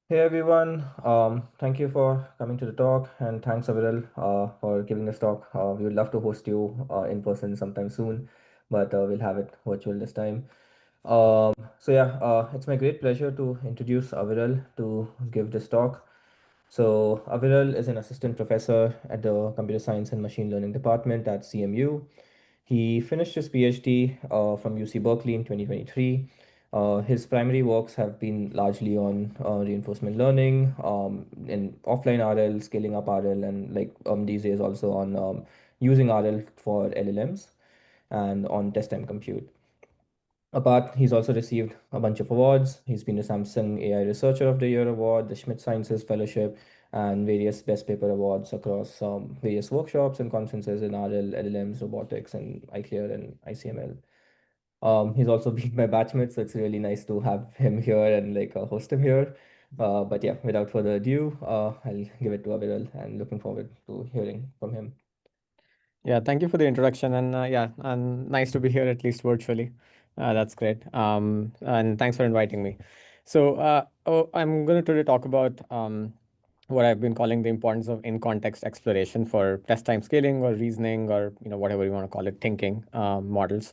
Hey everyone, thank you for coming to the talk, and thanks Aviral for giving this talk. We would love to host you in person sometime soon, but we'll have it virtual this time. It's my great pleasure to introduce Aviral to give this talk. So Aviral is an assistant professor at the Computer Science and Machine Learning Department at CMU. He finished his PhD from UC Berkeley in 2023. His primary works have been largely on reinforcement learning, in offline RL, scaling up RL, and these days also on using RL for LLMs and on test time compute. Apart, he's also received a bunch of awards. He's been the Samsung AI Researcher of the Year award, the Schmidt Sciences Fellowship, and various Best Paper awards across various workshops and conferences in RL, LLMs, robotics, and iClear and ICML. He's also been my batchmate, so it's really nice to have him here and host him here. But yeah, without further ado, I'll give it to Aviral and looking forward to hearing from him. Yeah, thank you for the introduction, and and nice to be here at least virtually. That's great. And thanks for inviting me. I'm going to today talk about what I've been calling the importance of in-context exploration for test time scaling or reasoning or whatever you want to call it, thinking models.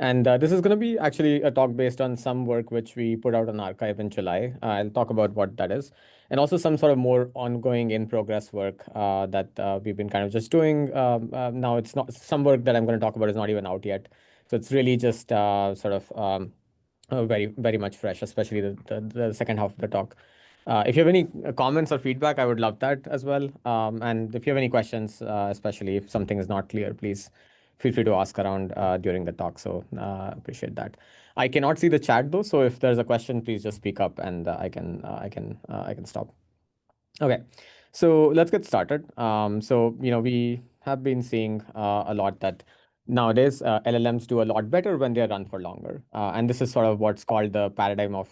And this is going to be actually a talk based on some work which we put out on archive in July. I'll talk about what that is, and also some sort of more ongoing in progress work that we've been kind of just doing. Now it's not some work that I'm going to talk about is not even out yet. So it's really just very, very much fresh, especially the second half of the talk. If you have any comments or feedback, I would love that as well. And if you have any questions, especially if something is not clear, please feel free to ask around during the talk. So appreciate that. I cannot see the chat though, so if there's a question, please just speak up and I can stop. Okay, so let's get started. We have been seeing a lot that nowadays LLMs do a lot better when they are run for longer, and this is sort of what's called the paradigm uh,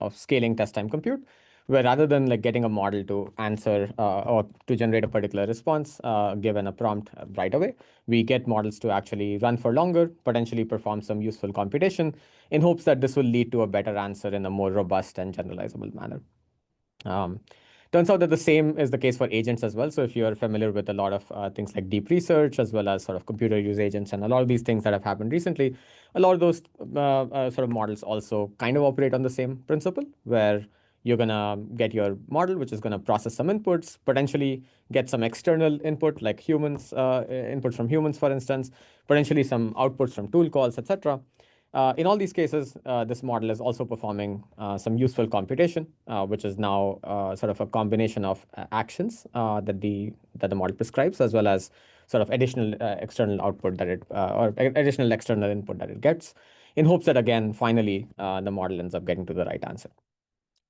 of scaling test time compute, where rather than like getting a model to answer or to generate a particular response given a prompt right away, we get models to actually run for longer, potentially perform some useful computation in hopes that this will lead to a better answer in a more robust and generalizable manner. Um, Turns out that the same is the case for agents as well. So if you're familiar with a lot of things like deep research, as well as sort of computer use agents, and a lot of these things that have happened recently, a lot of those sort of models also kind of operate on the same principle, where you're gonna get your model, which is gonna process some inputs, potentially get some external input like humans, input from humans, for instance, potentially some outputs from tool calls, etc. In all these cases, this model is also performing some useful computation, which is now sort of a combination of actions that the model prescribes, as well as sort of additional external output that it or additional external input that it gets, in hopes that again, finally, the model ends up getting to the right answer.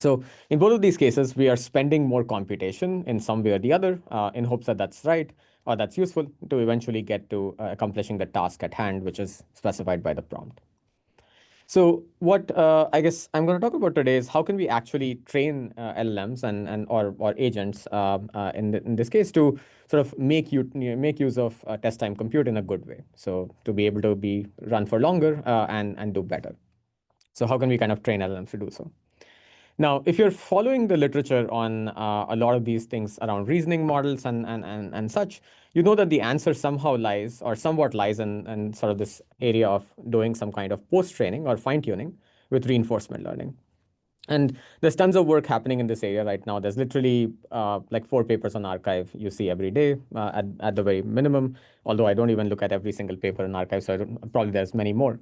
So in both of these cases, we are spending more computation in some way or the other in hopes that that's right or that's useful to eventually get to accomplishing the task at hand, which is specified by the prompt. So what I guess I'm going to talk about today is how can we actually train LLMs and or agents in this case to sort of make use of test time compute in a good way. So to be able to be run for longer and do better. So how can we kind of train LLMs to do so? Now, if you're following the literature on a lot of these things around reasoning models and such, you know that the answer somehow lies or somewhat lies in sort of this area of doing some kind of post-training or fine-tuning with reinforcement learning. And there's tons of work happening in this area right now. There's literally like 4 papers on archive you see every day at the very minimum, although I don't even look at every single paper in archive, so probably there's many more.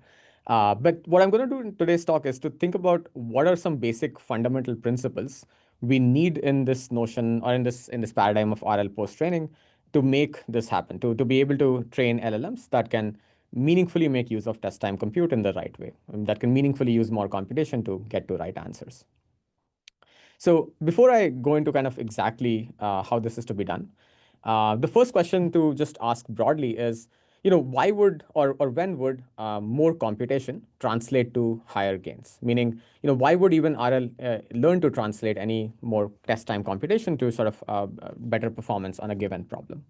But what I'm going to do in today's talk is to think about what are some basic fundamental principles we need in this notion or in this paradigm of RL post training to make this happen, to be able to train LLMs that can meaningfully make use of test time compute in the right way, that can meaningfully use more computation to get to right answers. So before I go into kind of exactly how this is to be done, the first question to just ask broadly is, why would or when would more computation translate to higher gains? Meaning, why would even RL learn to translate any more test time computation to sort of better performance on a given problem?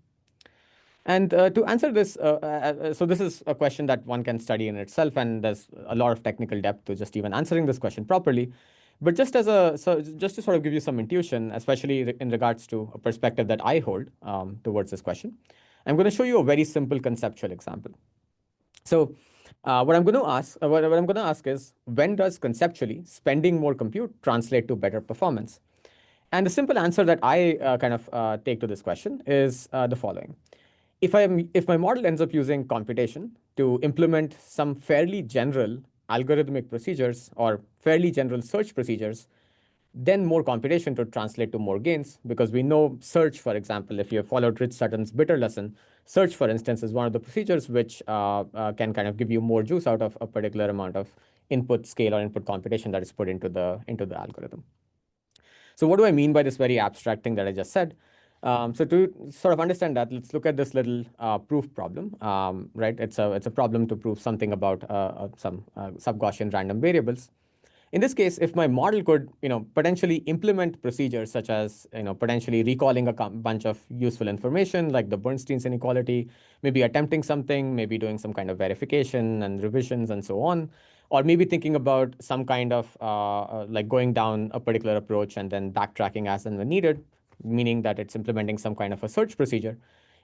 And to answer this, so this is a question that one can study in itself, and there's a lot of technical depth to just even answering this question properly. But just just to sort of give you some intuition, especially in regards to a perspective that I hold towards this question, I'm going to show you a very simple conceptual example. So what I'm going to ask, what I'm going to ask is, when does conceptually spending more compute translate to better performance? And the simple answer that I take to this question is the following: if my model ends up using computation to implement some fairly general algorithmic procedures or fairly general search procedures, then more computation to translate to more gains, because we know search, for example, if you have followed Rich Sutton's bitter lesson, search, for instance, is one of the procedures which can kind of give you more juice out of a particular amount of input scale or input computation that is put into the algorithm. So what do I mean by this very abstract thing that I just said? So to sort of understand that, let's look at this little proof problem, right? It's a problem to prove something about some sub-Gaussian random variables. In this case, if my model could, potentially implement procedures such as, potentially recalling a bunch of useful information like the Bernstein's inequality, maybe attempting something, maybe doing some kind of verification and revisions and so on, or maybe thinking about some kind of like going down a particular approach and then backtracking as and when needed, meaning that it's implementing some kind of a search procedure.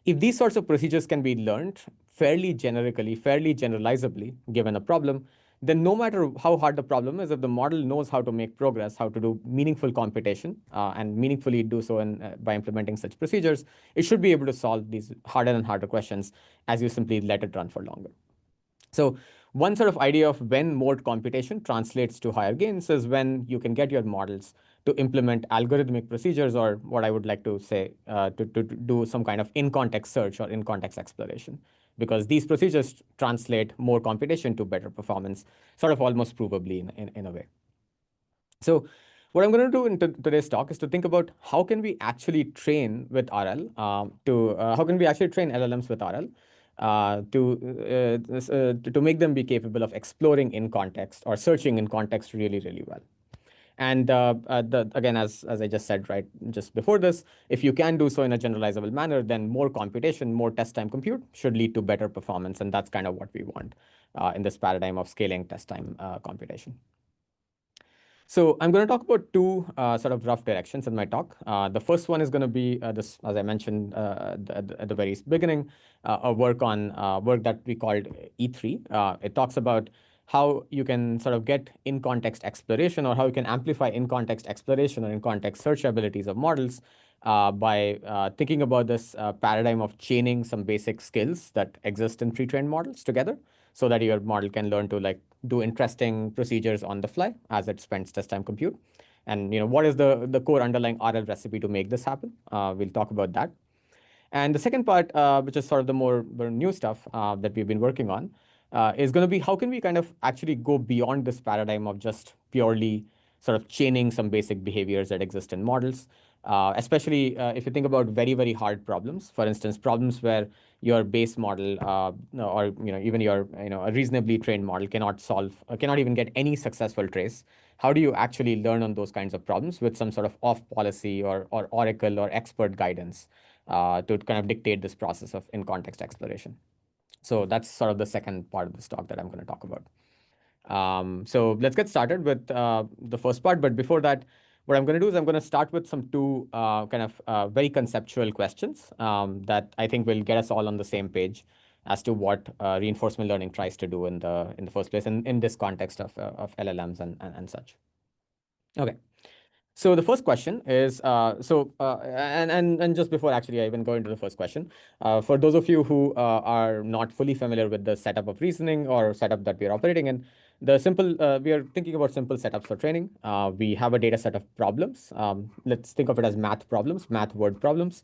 If these sorts of procedures can be learned fairly generically, fairly generalizably, given a problem, then no matter how hard the problem is, if the model knows how to make progress, how to do meaningful computation, and meaningfully do so by implementing such procedures, it should be able to solve these harder and harder questions as you simply let it run for longer. So one sort of idea of when more computation translates to higher gains is when you can get your models to implement algorithmic procedures, or what I would like to say, to do some kind of in-context search or in-context exploration, because these procedures translate more computation to better performance, sort of almost provably in a way. So what I'm going to do in today's talk is to think about how can we actually train with RL, how can we actually train LLMs with RL to make them be capable of exploring in context or searching in context really, really well. And again, as I just said, right, just before this, if you can do so in a generalizable manner, then more computation, more test time compute should lead to better performance. And that's kind of what we want in this paradigm of scaling test time computation. So I'm going to talk about two sort of rough directions in my talk. The first one is going to be this, as I mentioned at the very beginning, a work that we called E3. It talks about how you can sort of get in-context exploration, or how you can amplify in-context exploration or in-context search abilities of models by thinking about this paradigm of chaining some basic skills that exist in pre-trained models together, so that your model can learn to like do interesting procedures on the fly as it spends test time compute. And what is the core underlying RL recipe to make this happen? We'll talk about that. And the second part, which is sort of the more new stuff that we've been working on, is going to be how can we kind of actually go beyond this paradigm of just purely sort of chaining some basic behaviors that exist in models, especially if you think about very, very hard problems. For instance, problems where your base model or even your a reasonably trained model cannot even get any successful trace. How do you actually learn on those kinds of problems with some sort of off policy or oracle or expert guidance to kind of dictate this process of in-context exploration? So that's sort of the second part of this talk that I'm going to talk about. So let's get started with the first part. But before that, what I'm going to do is I'm going to start with some two very conceptual questions that I think will get us all on the same page as to what reinforcement learning tries to do in the first place, and in this context of LLMs and such. Okay. So the first question is, and just before actually I even go into the first question, for those of you who are not fully familiar with the setup of reasoning or setup that we are operating in, we are thinking about simple setups for training. We have a data set of problems. Let's think of it as math problems, math word problems.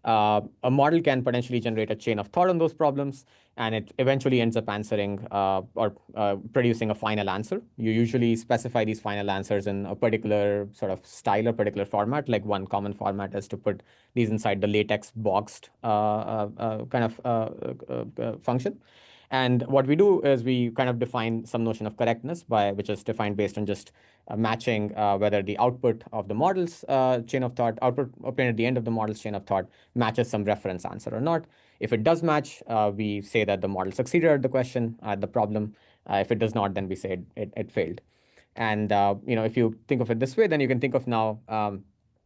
A model can potentially generate a chain of thought on those problems, and it eventually ends up answering or producing a final answer. You usually specify these final answers in a particular sort of style or particular format. Like one common format is to put these inside the latex boxed function. And what we do is we kind of define some notion of correctness, which is defined based on just matching whether the output of the model's chain of thought, output obtained at the end of the model's chain of thought, matches some reference answer or not. If it does match, we say that the model succeeded at the question, at the problem. If it does not, then we say it failed. And if you think of it this way, then you can think of now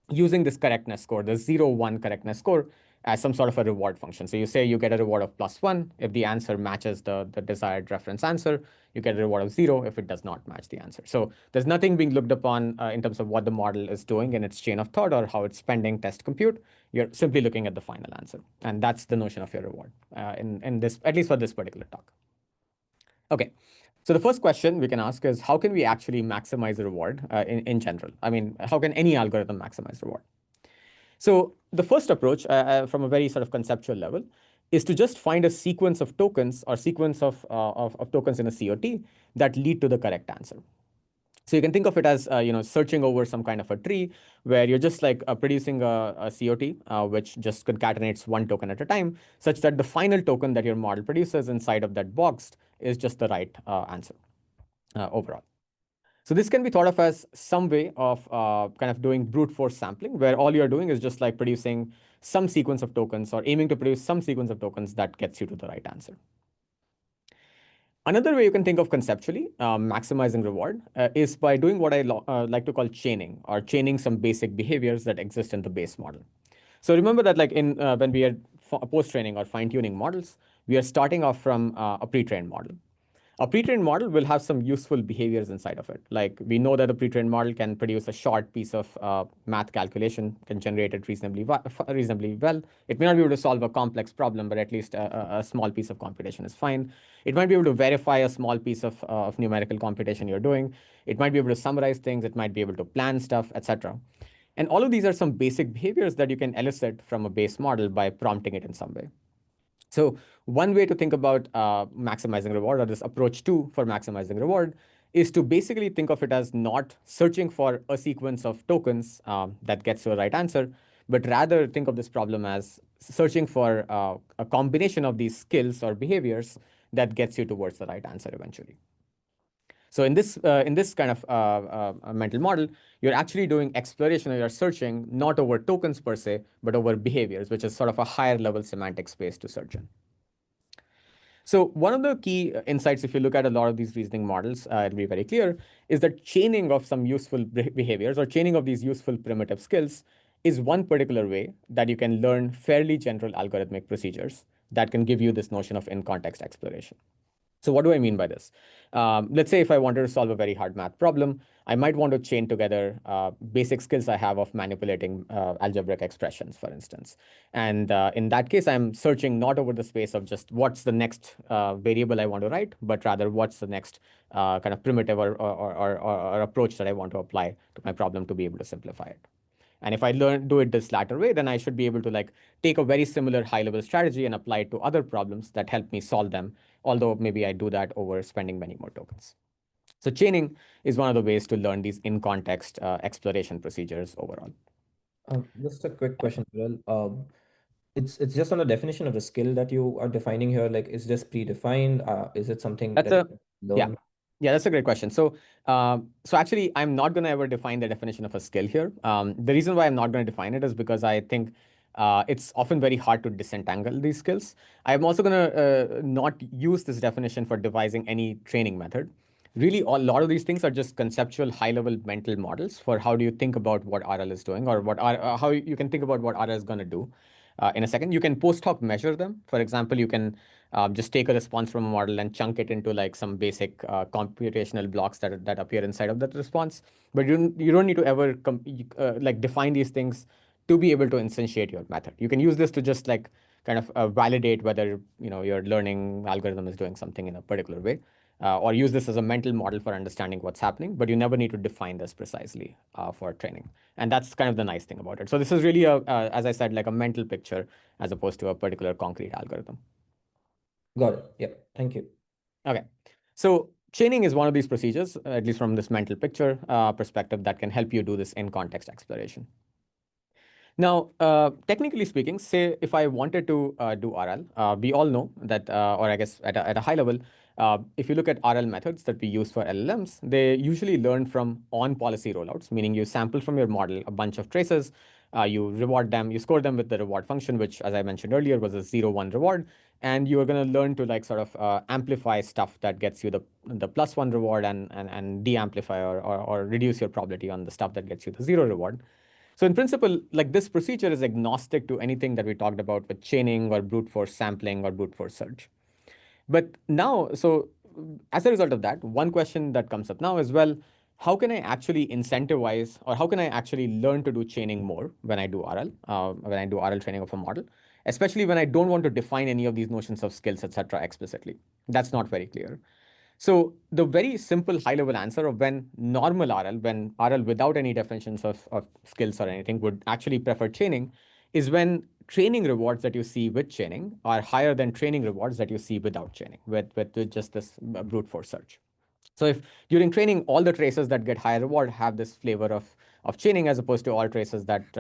using this correctness score, the 0, 1 correctness score, as some sort of a reward function. So you say you get a reward of +1 if the answer matches the desired reference answer. You get a reward of 0 if it does not match the answer. So there's nothing being looked upon in terms of what the model is doing in its chain of thought or how it's spending test compute. You're simply looking at the final answer. And that's the notion of your reward in this, at least for this particular talk. Okay. So the first question we can ask is, how can we actually maximize the reward in general? I mean, how can any algorithm maximize reward? So the first approach, from a very sort of conceptual level, is to just find a sequence of tokens or sequence of tokens in a COT that lead to the correct answer. So you can think of it as searching over some kind of a tree where you're just like producing a COT which just concatenates one token at a time, such that the final token that your model produces inside of that box is just the right answer overall. So this can be thought of as some way of kind of doing brute force sampling, where all you're doing is just like producing some sequence of tokens or aiming to produce some sequence of tokens that gets you to the right answer. Another way you can think of conceptually maximizing reward is by doing what I like to call chaining, or chaining some basic behaviors that exist in the base model. So remember that like in when we are post-training or fine-tuning models, we are starting off from a pre-trained model. A pre-trained model will have some useful behaviors inside of it. Like we know that a pre-trained model can produce a short piece of math calculation, can generate it reasonably well. It may not be able to solve a complex problem, but at least a small piece of computation is fine. It might be able to verify a small piece of numerical computation you're doing. It might be able to summarize things. It might be able to plan stuff, etc. And all of these are some basic behaviors that you can elicit from a base model by prompting it in some way. So one way to think about maximizing reward, or this approach two for maximizing reward, is to basically think of it as not searching for a sequence of tokens that gets to a right answer, but rather think of this problem as searching for a combination of these skills or behaviors that gets you towards the right answer eventually. So in this kind of mental model, you're actually doing exploration, or you're searching not over tokens per se, but over behaviors, which is sort of a higher level semantic space to search in. So one of the key insights, if you look at a lot of these reasoning models, it'll be very clear, is that chaining of some useful behaviors or chaining of these useful primitive skills is one particular way that you can learn fairly general algorithmic procedures that can give you this notion of in-context exploration. So what do I mean by this? Let's say if I wanted to solve a very hard math problem, I might want to chain together basic skills I have of manipulating algebraic expressions, for instance. And in that case, I'm searching not over the space of just what's the next variable I want to write, but rather what's the next kind of primitive or approach that I want to apply to my problem to be able to simplify it. And if I do it this latter way, then I should be able to like take a very similar high-level strategy and apply it to other problems that help me solve them, although maybe I do that over spending many more tokens. So chaining is one of the ways to learn these in-context exploration procedures overall. Just a quick question, Viral. It's just on the definition of the skill that you are defining here. Like, is this predefined? Is it something That's that a you yeah. learn? Yeah, that's a great question. So actually, I'm not going to ever define the definition of a skill here. The reason why I'm not going to define it is because I think it's often very hard to disentangle these skills. I'm also going to not use this definition for devising any training method. Really, a lot of these things are just conceptual, high-level mental models for how do you think about what RL is doing, or how you can think about what RL is going to do. In a second, you can post hoc measure them. For example, you can just take a response from a model and chunk it into like some basic computational blocks that appear inside of that response. But you don't need to ever like define these things to be able to instantiate your method. You can use this to just like kind of validate whether your learning algorithm is doing something in a particular way, or use this as a mental model for understanding what's happening. But you never need to define this precisely for training, and that's kind of the nice thing about it. So this is really as I said, like a mental picture as opposed to a particular concrete algorithm. Got it. Yeah. Thank you. Okay. So chaining is one of these procedures, at least from this mental picture perspective, that can help you do this in-context exploration. Now, technically speaking, say if I wanted to do RL, we all know that, or I guess at a high level, if you look at RL methods that we use for LLMs, they usually learn from on-policy rollouts, meaning you sample from your model a bunch of traces, You reward them, you score them with the reward function, which, as I mentioned earlier, was a 0, 1 reward. And you are going to learn to like sort of amplify stuff that gets you the +1 reward, and de-amplify or reduce your probability on the stuff that gets you the 0 reward. So in principle, like this procedure is agnostic to anything that we talked about with chaining or brute force sampling or brute force search. But now, so as a result of that, one question that comes up now is, well, how can I actually incentivize, or how can I actually learn to do chaining more when I do RL, when I do RL training of a model, especially when I don't want to define any of these notions of skills, etc., explicitly? That's not very clear. So the very simple high-level answer of when normal RL, when RL without any definitions of skills or anything would actually prefer chaining, is when training rewards that you see with chaining are higher than training rewards that you see without chaining, with just this brute force search. So if during training, all the traces that get high reward have this flavor of chaining, as opposed to all traces that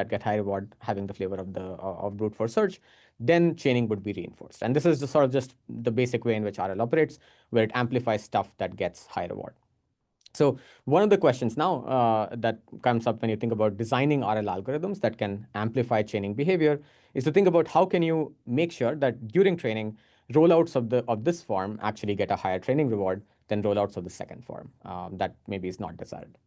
get high reward having the flavor of brute force search, then chaining would be reinforced. And this is just sort of just the basic way in which RL operates, where it amplifies stuff that gets high reward. So one of the questions now that comes up when you think about designing RL algorithms that can amplify chaining behavior is to think about how can you make sure that during training, rollouts of this form actually get a higher training reward than rollouts of the second form that maybe is not desired.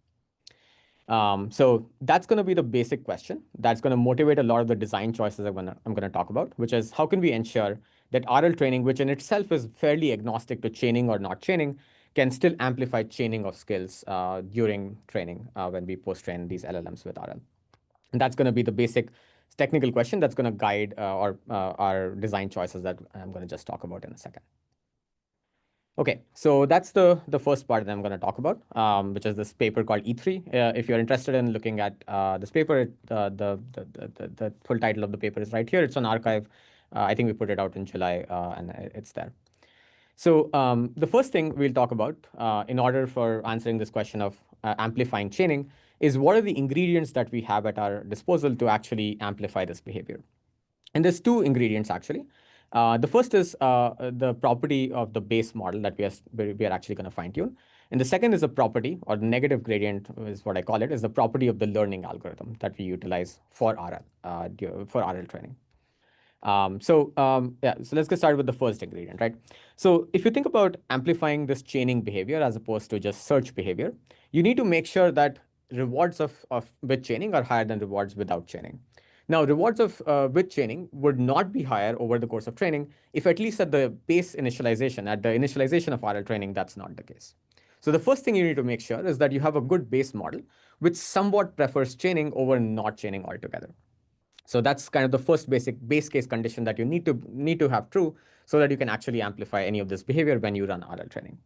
So that's going to be the basic question. That's going to motivate a lot of the design choices I'm going to talk about, which is how can we ensure that RL training, which in itself is fairly agnostic to chaining or not chaining, can still amplify chaining of skills during training when we post-train these LLMs with RL. And that's going to be the basic technical question that's going to guide our design choices that I'm going to just talk about in a second. Okay, so that's the first part that I'm going to talk about, which is this paper called E3. If you're interested in looking at this paper, the full title of the paper is right here. It's on arXiv. I think we put it out in July, and it's there. So the first thing we'll talk about in order for answering this question of amplifying chaining is what are the ingredients that we have at our disposal to actually amplify this behavior. And there's two ingredients, actually. The first is the property of the base model that we are actually going to fine tune. And the second is a property, or the negative gradient is what I call it, is the property of the learning algorithm that we utilize for RL training. So let's get started with the first ingredient, right? So if you think about amplifying this chaining behavior as opposed to just search behavior, you need to make sure that rewards with chaining are higher than rewards without chaining. Now, rewards with chaining would not be higher over the course of training if at least at the base initialization, at the initialization of RL training, that's not the case. So the first thing you need to make sure is that you have a good base model which somewhat prefers chaining over not chaining altogether. So that's kind of the first basic base case condition that you need to have true so that you can actually amplify any of this behavior when you run RL training.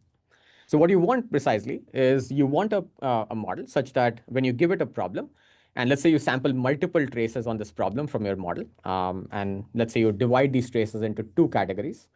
So what you want precisely is you want a model such that when you give it a problem, and let's say you sample multiple traces on this problem from your model, and let's say you divide these traces into two categories.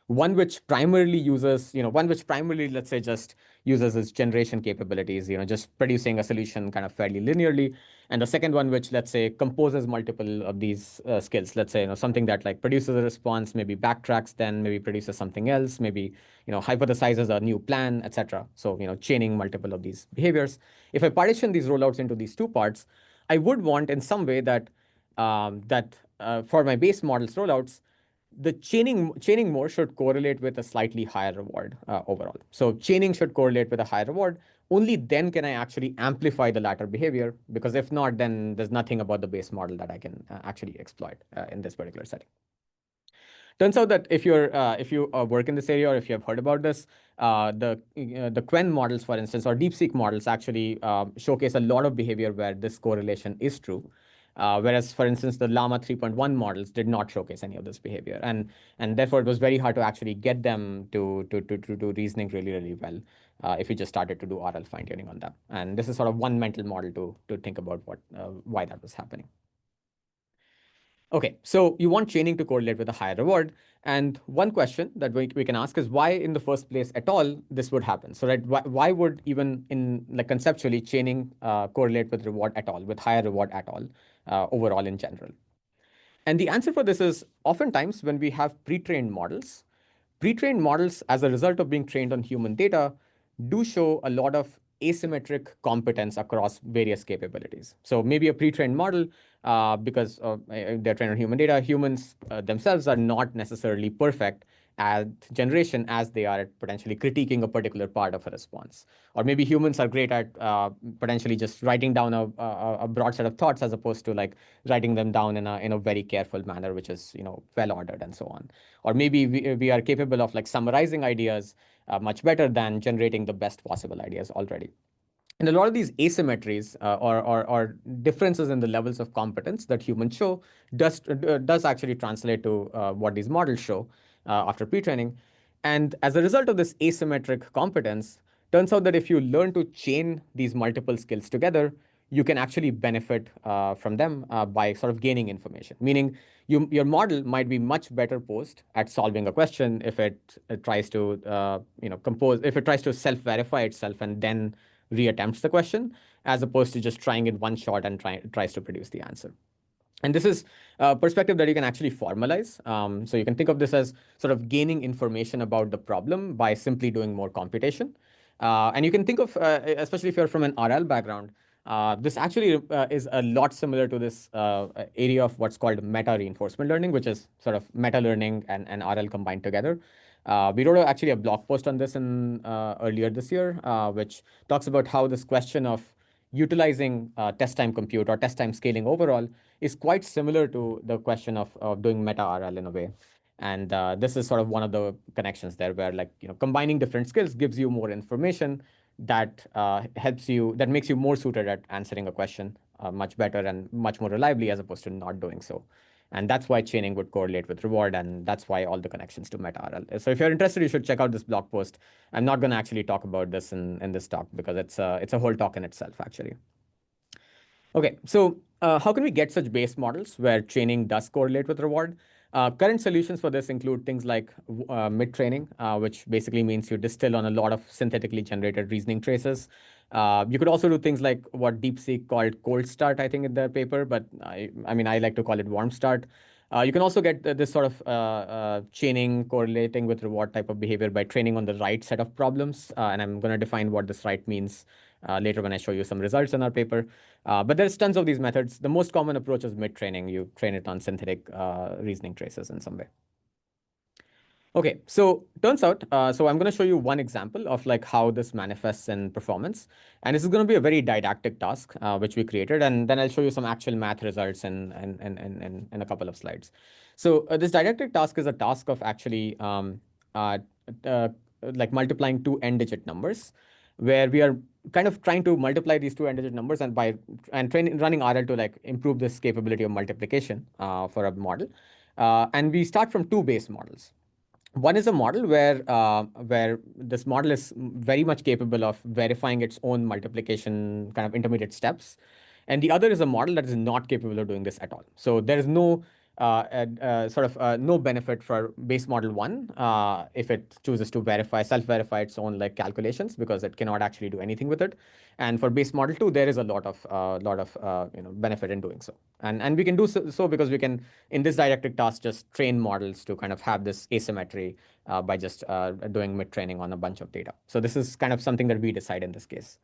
One which primarily uses, let's say, just uses its generation capabilities, just producing a solution kind of fairly linearly. And the second one, which let's say composes multiple of these skills, let's say, something that like produces a response, maybe backtracks, then maybe produces something else, maybe, hypothesizes a new plan, etc. So, chaining multiple of these behaviors. If I partition these rollouts into these two parts, I would want in some way that for my base models rollouts, the chaining more should correlate with a slightly higher reward overall. So chaining should correlate with a higher reward. Only then can I actually amplify the latter behavior, because if not, then there's nothing about the base model that I can actually exploit in this particular setting. Turns out that if you work in this area, or if you have heard about this, the Quen models, for instance, or DeepSeek models actually showcase a lot of behavior where this correlation is true. Whereas, for instance, the Llama 3.1 models did not showcase any of this behavior, and therefore it was very hard to actually get them to do reasoning really, really well if you just started to do RL fine tuning on them. And this is sort of one mental model to think about why that was happening. Okay, so you want chaining to correlate with a higher reward. And one question that we can ask is why in the first place at all this would happen. So right, why would even in like conceptually chaining correlate with reward at all, with higher reward at all overall in general? And the answer for this is oftentimes when we have pre-trained models as a result of being trained on human data do show a lot of asymmetric competence across various capabilities. So maybe a pre-trained model, because they're trained on human data, humans themselves are not necessarily perfect at generation as they are at potentially critiquing a particular part of a response. Or maybe humans are great at potentially just writing down a broad set of thoughts as opposed to like writing them down in a very careful manner, which is, well ordered and so on. Or maybe we are capable of like summarizing ideas much better than generating the best possible ideas already. And a lot of these asymmetries or differences in the levels of competence that humans show does actually translate to what these models show after pre-training. And as a result of this asymmetric competence, turns out that if you learn to chain these multiple skills together, you can actually benefit from them by sort of gaining information. Meaning, your model might be much better posed at solving a question if it tries to if it tries to self-verify itself and then reattempts the question, as opposed to just trying it one shot and tries to produce the answer. And this is a perspective that you can actually formalize. So you can think of this as sort of gaining information about the problem by simply doing more computation. And you can think of, especially if you're from an RL background, this actually is a lot similar to this area of what's called meta reinforcement learning, which is sort of meta learning and RL combined together. We wrote actually a blog post on this in earlier this year, which talks about how this question of utilizing test time compute or test time scaling overall is quite similar to the question of doing meta RL in a way. And this is sort of one of the connections there where like, combining different skills gives you more information that that makes you more suited at answering a question much better and much more reliably as opposed to not doing so. And that's why chaining would correlate with reward. And that's why all the connections to meta RL. So if you're interested, you should check out this blog post. I'm not going to actually talk about this in this talk because it's a whole talk in itself, actually. Okay, so how can we get such base models where training does correlate with reward? Current solutions for this include things like mid-training, which basically means you distill on a lot of synthetically generated reasoning traces. You could also do things like what DeepSeek called cold start, I think, in their paper, but I mean, I like to call it warm start. You can also get this sort of chaining correlating with reward type of behavior by training on the right set of problems. And I'm going to define what this right means later when I show you some results in our paper. But there's tons of these methods. The most common approach is mid-training. You train it on synthetic reasoning traces in some way. Okay, so turns out, so I'm going to show you one example of like how this manifests in performance. And this is going to be a very didactic task, which we created. And then I'll show you some actual math results in a couple of slides. So this didactic task is a task of actually uh, uh, like multiplying two n-digit numbers, where we are kind of trying to multiply these two n-digit numbers and running RL to like improve this capability of multiplication for a model. And we start from two base models. One is a model where this model is very much capable of verifying its own multiplication kind of intermediate steps, and the other is a model that is not capable of doing this at all. So there is no no benefit for base model one if it chooses to self-verify its own like calculations, because it cannot actually do anything with it. And for base model two, there is a lot of benefit in doing so. And we can do so because we can, in this didactic task, just train models to kind of have this asymmetry by just doing mid-training on a bunch of data. So this is kind of something that we decide in this case.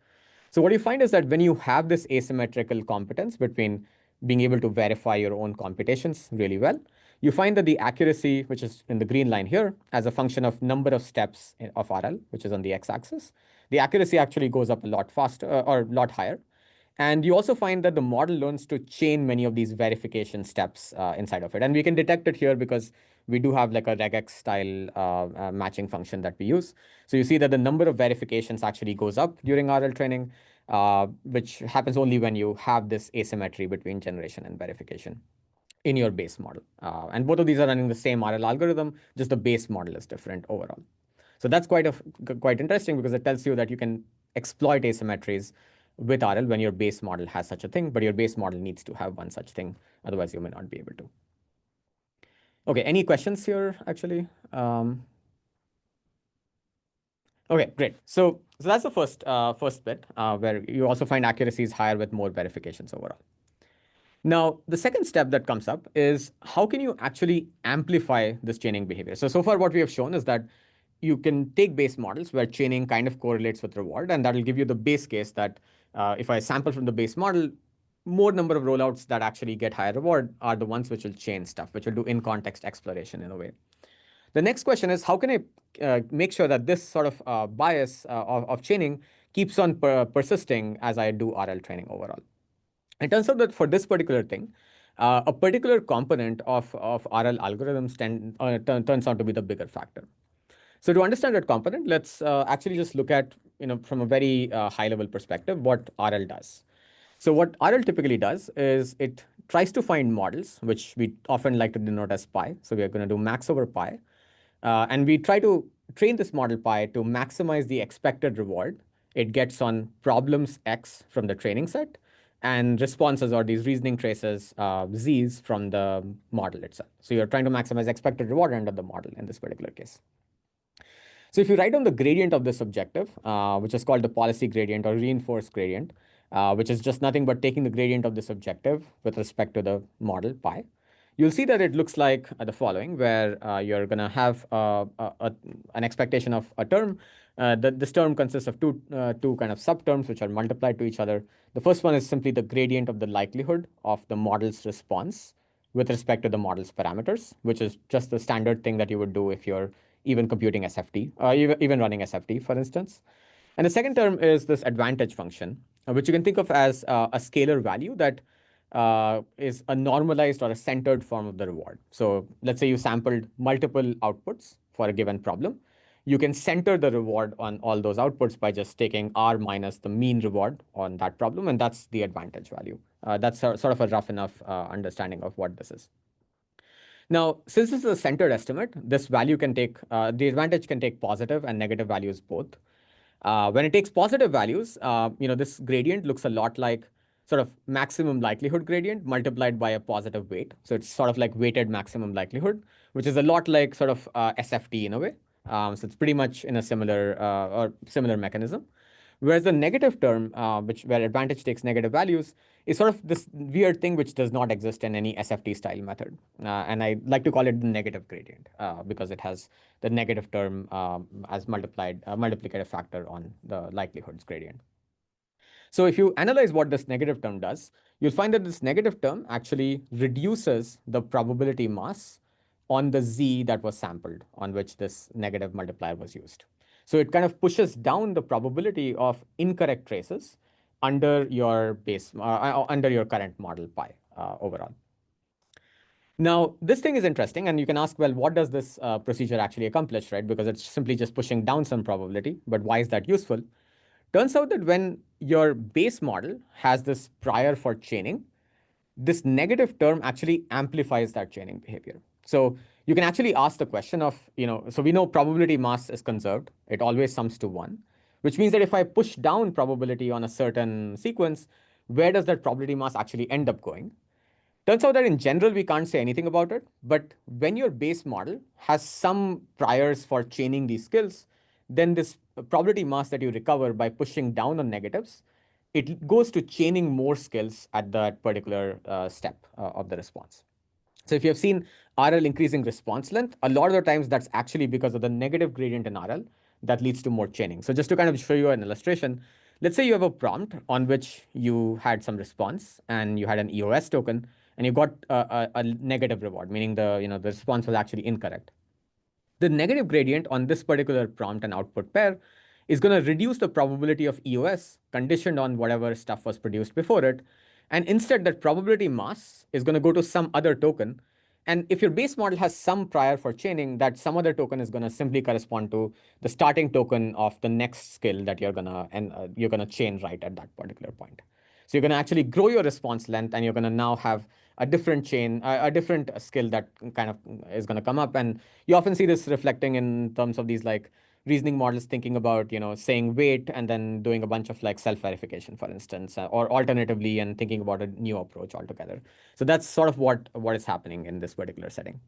So what you find is that when you have this asymmetrical competence between being able to verify your own computations really well, you find that the accuracy, which is in the green line here, as a function of number of steps of RL, which is on the x-axis, the accuracy actually goes up a lot faster or a lot higher. And you also find that the model learns to chain many of these verification steps inside of it. And we can detect it here because we do have like a regex style matching function that we use. So you see that the number of verifications actually goes up during RL training, which happens only when you have this asymmetry between generation and verification in your base model. And both of these are running the same RL algorithm, just the base model is different overall. So that's quite interesting because it tells you that you can exploit asymmetries with RL when your base model has such a thing, but your base model needs to have one such thing. Otherwise, you may not be able to. Okay, any questions here, actually? Okay, great. So that's the first bit where you also find accuracy is higher with more verifications overall. Now, the second step that comes up is how can you actually amplify this chaining behavior? So far what we have shown is that you can take base models where chaining kind of correlates with reward, and that will give you the base case that if I sample from the base model, more number of rollouts that actually get higher reward are the ones which will chain stuff, which will do in-context exploration in a way. The next question is, how can I make sure that this sort of bias of chaining keeps on persisting as I do RL training overall? It turns out that for this particular thing, a particular component of RL algorithms turns out to be the bigger factor. So to understand that component, let's actually just look at, from a very high level perspective, what RL does. So what RL typically does is it tries to find models, which we often like to denote as pi. So we are going to do max over pi. And we try to train this model pi to maximize the expected reward it gets on problems X from the training set and responses or these reasoning traces, Z's from the model itself. So you're trying to maximize expected reward under the model in this particular case. So if you write down the gradient of this objective, which is called the policy gradient or reinforced gradient, which is just nothing but taking the gradient of this objective with respect to the model pi, you'll see that it looks like the following, where you're going to have an expectation of a term. This term consists of two kind of subterms which are multiplied to each other. The first one is simply the gradient of the likelihood of the model's response with respect to the model's parameters, which is just the standard thing that you would do if you're even computing SFT, or even running SFT, for instance. And the second term is this advantage function, which you can think of as a scalar value that is a normalized or a centered form of the reward. So let's say you sampled multiple outputs for a given problem. You can center the reward on all those outputs by just taking R minus the mean reward on that problem, and that's the advantage value. That's sort of a rough enough understanding of what this is. Now, since this is a centered estimate, this value can take, the advantage can take positive and negative values both. When it takes positive values, this gradient looks a lot like sort of maximum likelihood gradient multiplied by a positive weight. So it's sort of like weighted maximum likelihood, which is a lot like sort of SFT in a way. So it's pretty much in a similar mechanism. Whereas the negative term, where advantage takes negative values, is sort of this weird thing which does not exist in any SFT style method. And I like to call it the negative gradient because it has the negative term as multiplicative factor on the likelihoods gradient. So if you analyze what this negative term does, you'll find that this negative term actually reduces the probability mass on the Z that was sampled on which this negative multiplier was used. So it kind of pushes down the probability of incorrect traces under your under your current model pi overall. Now, this thing is interesting, and you can ask, well, what does this procedure actually accomplish, right? Because it's simply just pushing down some probability, but why is that useful? Turns out that when your base model has this prior for chaining, this negative term actually amplifies that chaining behavior. So you can actually ask the question of, so we know probability mass is conserved. It always sums to 1, which means that if I push down probability on a certain sequence, where does that probability mass actually end up going? Turns out that in general, we can't say anything about it. But when your base model has some priors for chaining these skills, then this probability mass that you recover by pushing down on negatives, it goes to chaining more skills at that particular step of the response. So if you have seen RL increasing response length, a lot of the times that's actually because of the negative gradient in RL that leads to more chaining. So just to kind of show you an illustration, let's say you have a prompt on which you had some response and you had an EOS token and you got a negative reward, meaning the response was actually incorrect. The negative gradient on this particular prompt and output pair is going to reduce the probability of EOS conditioned on whatever stuff was produced before it. And instead, that probability mass is going to go to some other token. And if your base model has some prior for chaining, that some other token is going to simply correspond to the starting token of the next skill that you're going to chain right at that particular point. So you're going to actually grow your response length, and you're going to now have a different chain, a different skill that kind of is going to come up. And you often see this reflecting in terms of these like reasoning models thinking about, saying wait and then doing a bunch of like self-verification, for instance, or alternatively, and thinking about a new approach altogether. So that's sort of what is happening in this particular setting.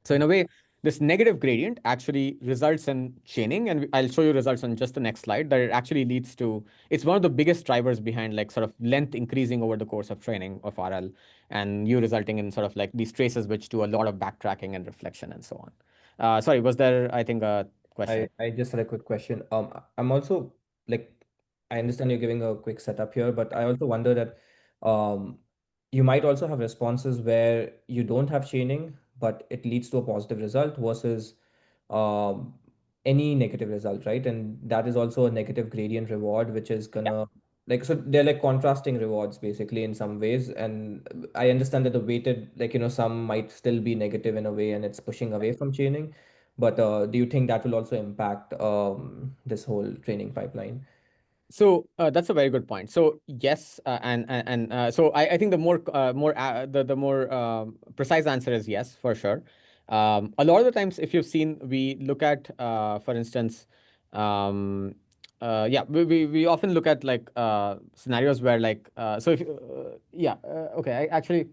So in a way, this negative gradient actually results in chaining, and I'll show you results on just the next slide, that it actually leads to, it's one of the biggest drivers behind like sort of length increasing over the course of training of RL, and you resulting in sort of like these traces which do a lot of backtracking and reflection and so on. Sorry, was there, I think, question. I just had a quick question. I'm also like, I understand you're giving a quick setup here, but I also wonder that um, you might also have responses where you don't have chaining, but it leads to a positive result versus um, any negative result, right? And that is also a negative gradient reward, which is gonna like, so they're like contrasting rewards basically in some ways. And I understand that the weighted, like, some might still be negative in a way and it's pushing away from chaining. But do you think that will also impact this whole training pipeline? So that's a very good point. So yes, and so I think the more precise answer is yes, for sure. A lot of the times, if you've seen, we look at, for instance, yeah, we often look at like scenarios where like so if yeah okay, I actually,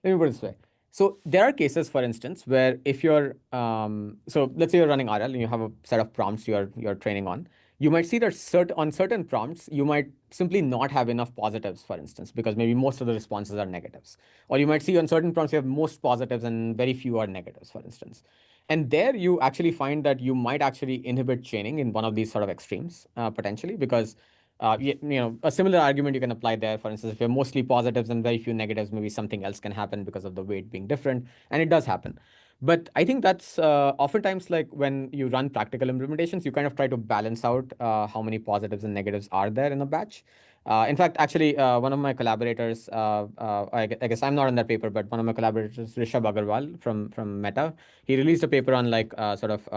let me put it this way. So there are cases, for instance, where if you're so let's say you're running RL and you have a set of prompts you're training on, you might see that on certain prompts you might simply not have enough positives, for instance, because maybe most of the responses are negatives. Or you might see on certain prompts you have most positives and very few are negatives, for instance. And there you actually find that you might actually inhibit chaining in one of these sort of extremes, potentially, because a similar argument you can apply there. For instance, if you're mostly positives and very few negatives, maybe something else can happen because of the weight being different, and it does happen. But I think that's oftentimes like when you run practical implementations, you kind of try to balance out how many positives and negatives are there in a batch. In fact, actually, one of my collaborators, I guess I'm not on that paper, but one of my collaborators, Rishabh Agarwal from Meta, he released a paper on like sort of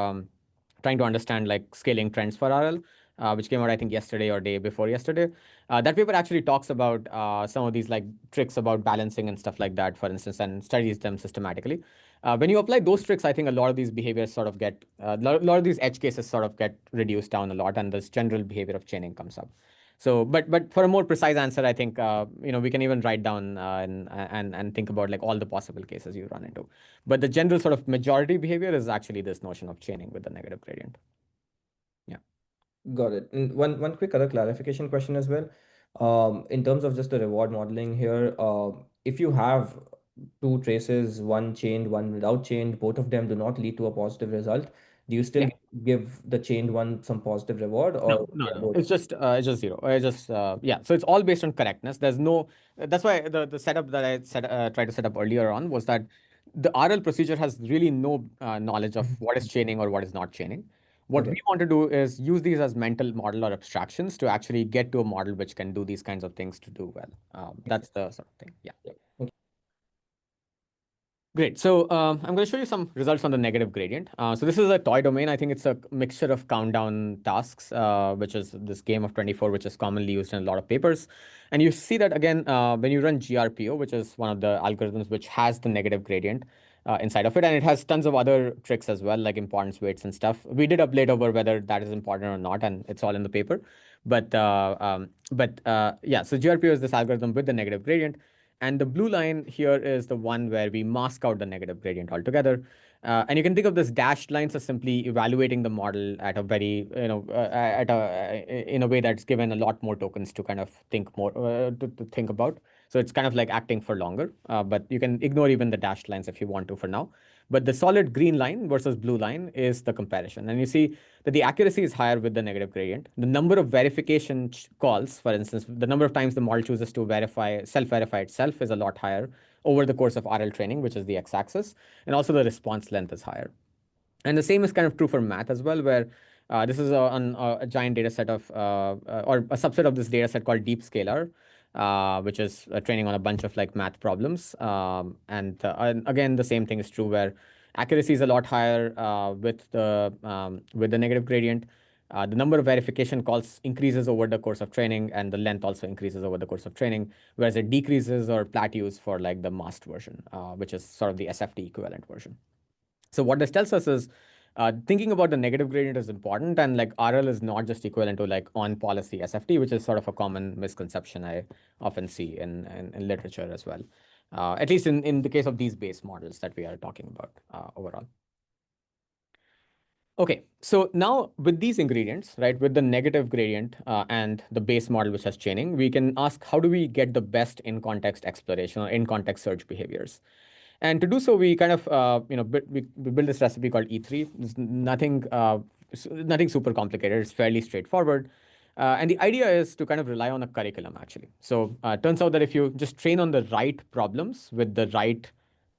trying to understand like scaling trends for RL, which came out, I think, yesterday or day before yesterday. That paper actually talks about some of these like tricks about balancing and stuff like that, for instance, and studies them systematically. When you apply those tricks, I think a lot of these behaviors sort of get, a lot of these edge cases sort of get reduced down a lot, and this general behavior of chaining comes up. So, but for a more precise answer, I think we can even write down and think about like all the possible cases you run into. But the general sort of majority behavior is actually this notion of chaining with the negative gradient. Yeah. Got it. And one quick other clarification question as well. In terms of just the reward modeling here, if you have two traces, one chained, one without chained, both of them do not lead to a positive result, do you still Yeah. give the chained one some positive reward, No, or no, they are no. both? It's just zero. I just yeah. So it's all based on correctness. There's no. That's why the setup that I tried to set up earlier on was that the RL procedure has really no knowledge of what is chaining or what is not chaining. What Okay. we want to do is use these as mental model or abstractions to actually get to a model which can do these kinds of things to do well. Makes That's sense. the sort of thing. Yeah. Yeah. Okay. Great. So I'm going to show you some results on the negative gradient. So this is a toy domain. I think it's a mixture of countdown tasks, which is this game of 24, which is commonly used in a lot of papers. And you see that again when you run GRPO, which is one of the algorithms which has the negative gradient inside of it. And it has tons of other tricks as well, like importance weights and stuff. We did update over whether that is important or not, and it's all in the paper. But yeah, so GRPO is this algorithm with the negative gradient. And the blue line here is the one where we mask out the negative gradient altogether. And you can think of this dashed lines as simply evaluating the model at a very, in a way that's given a lot more tokens to kind of think more, to think about. So it's kind of like acting for longer, but you can ignore even the dashed lines if you want to for now. But the solid green line versus blue line is the comparison. And you see that the accuracy is higher with the negative gradient. The number of verification calls, for instance, the number of times the model chooses to self-verify itself is a lot higher over the course of RL training, which is the x-axis. And also the response length is higher. And the same is kind of true for math as well, where this is on a giant data set of, or a subset of this data set called deep scalar, which is training on a bunch of like math problems. And again, the same thing is true where accuracy is a lot higher with the negative gradient. The number of verification calls increases over the course of training, and the length also increases over the course of training, whereas it decreases or plateaus for like the masked version, which is sort of the SFT equivalent version. So what this tells us is thinking about the negative gradient is important, and like RL is not just equivalent to like on policy SFT, which is sort of a common misconception I often see in literature as well, at least in the case of these base models that we are talking about overall. Okay, so now with these ingredients, right, with the negative gradient and the base model which has chaining, we can ask how do we get the best in context exploration or in context search behaviors. And to do so, we kind of, we build this recipe called E3. There's nothing nothing super complicated. It's fairly straightforward. And the idea is to kind of rely on a curriculum, actually. So turns out that if you just train on the right problems with the right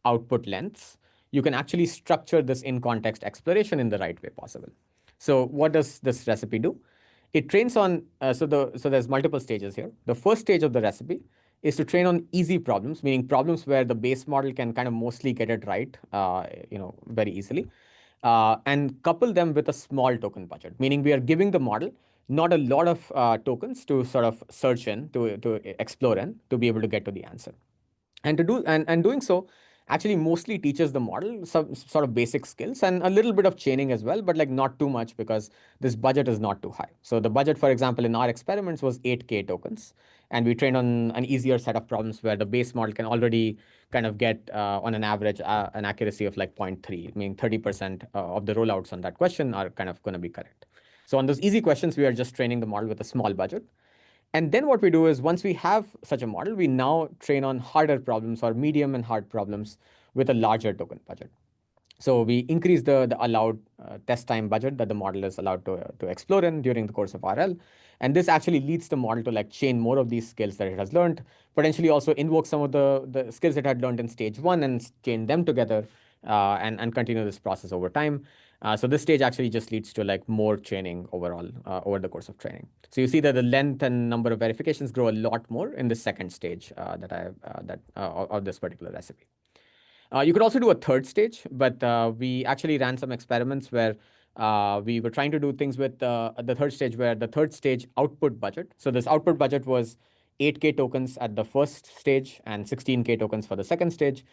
output lengths, you can actually structure this in-context exploration in the right way possible. So what does this recipe do? It trains on, so there's multiple stages here. The first stage of the recipe is to train on easy problems, meaning problems where the base model can kind of mostly get it right, very easily, and couple them with a small token budget, meaning we are giving the model not a lot of tokens to sort of search in, to explore in, to be able to get to the answer. And doing so actually mostly teaches the model some sort of basic skills and a little bit of chaining as well, but like not too much because this budget is not too high. So the budget, for example, in our experiments was 8K tokens, and we trained on an easier set of problems where the base model can already kind of get on an average an accuracy of like 0.3, meaning 30% of the rollouts on that question are kind of going to be correct. So on those easy questions, we are just training the model with a small budget. And then what we do is once we have such a model, we now train on harder problems or medium and hard problems with a larger token budget. So we increase the allowed test time budget that the model is allowed to explore in during the course of RL. And this actually leads the model to like chain more of these skills that it has learned, potentially also invoke some of the skills it had learned in stage one and chain them together and continue this process over time. So this stage actually just leads to like more training overall over the course of training. So you see that the length and number of verifications grow a lot more in the second stage of this particular recipe. You could also do a third stage, but we actually ran some experiments where we were trying to do things with the third stage, where the third stage output budget. So this output budget was 8K tokens at the first stage and 16K tokens for the second stage.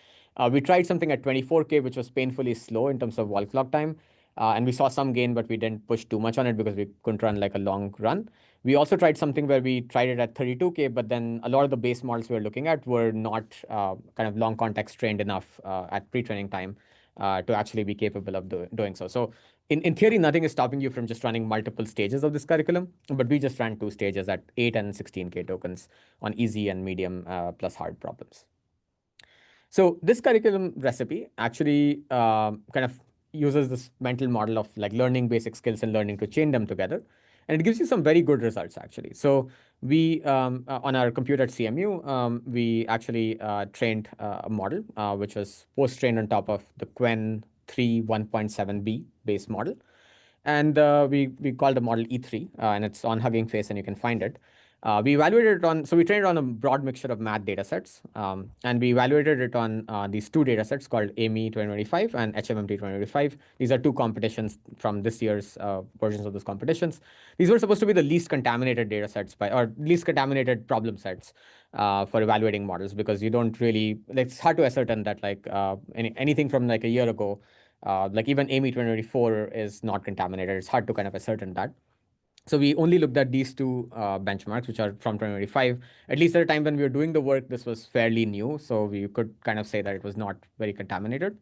We tried something at 24K, which was painfully slow in terms of wall clock time. And we saw some gain, but we didn't push too much on it because we couldn't run like a long run. We also tried something where we tried it at 32K, but then a lot of the base models we were looking at were not kind of long context trained enough at pre-training time to actually be capable of doing so. So in theory, nothing is stopping you from just running multiple stages of this curriculum, but we just ran two stages at 8 and 16K tokens on easy and medium plus hard problems. So this curriculum recipe actually kind of uses this mental model of like learning basic skills and learning to chain them together. And it gives you some very good results, actually. So we, on our computer at CMU, we actually trained a model, which was post-trained on top of the Quen 3 1.7b base model. And we called the model E3, and it's on Hugging Face, and you can find it. We evaluated it on, so we trained it on a broad mixture of math data sets, and we evaluated it on these two data sets called AME 2025 and HMMT 2025. These are two competitions from this year's versions of those competitions. These were supposed to be the least contaminated data sets or least contaminated problem sets for evaluating models, because you don't really, it's hard to ascertain that like anything from like a year ago, like even AME 2024 is not contaminated. It's hard to kind of ascertain that. So we only looked at these two benchmarks, which are from 2025. At least at the time when we were doing the work, this was fairly new. So we could kind of say that it was not very contaminated.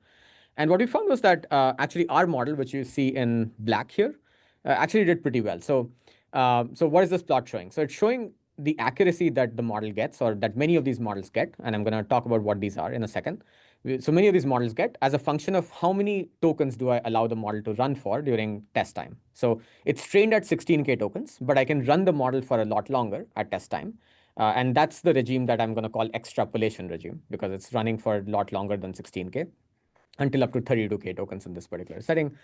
And what we found was that actually our model, which you see in black here, actually did pretty well. So what is this plot showing? So it's showing the accuracy that the model gets, or that many of these models get. And I'm going to talk about what these are in a second. So many of these models get as a function of how many tokens do I allow the model to run for during test time. So it's trained at 16K tokens, but I can run the model for a lot longer at test time. And that's the regime that I'm going to call extrapolation regime, because it's running for a lot longer than 16K until up to 32K tokens in this particular setting.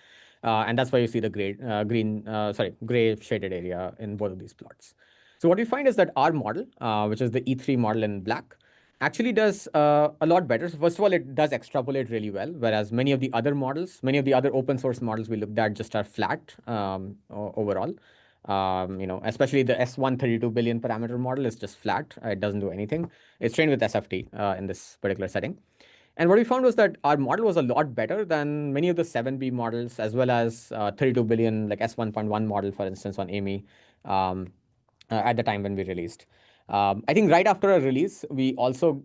And that's why you see the gray shaded area in both of these plots. So what we find is that our model, which is the E3 model in black, actually does a lot better. So first of all, it does extrapolate really well, whereas many of the other models, many of the other open source models we looked at just are flat overall. Especially the S1 32 billion parameter model is just flat. It doesn't do anything. It's trained with SFT in this particular setting. And what we found was that our model was a lot better than many of the 7B models, as well as 32 billion, like S1.1 model, for instance, on AME at the time when we released. I think right after our release, we also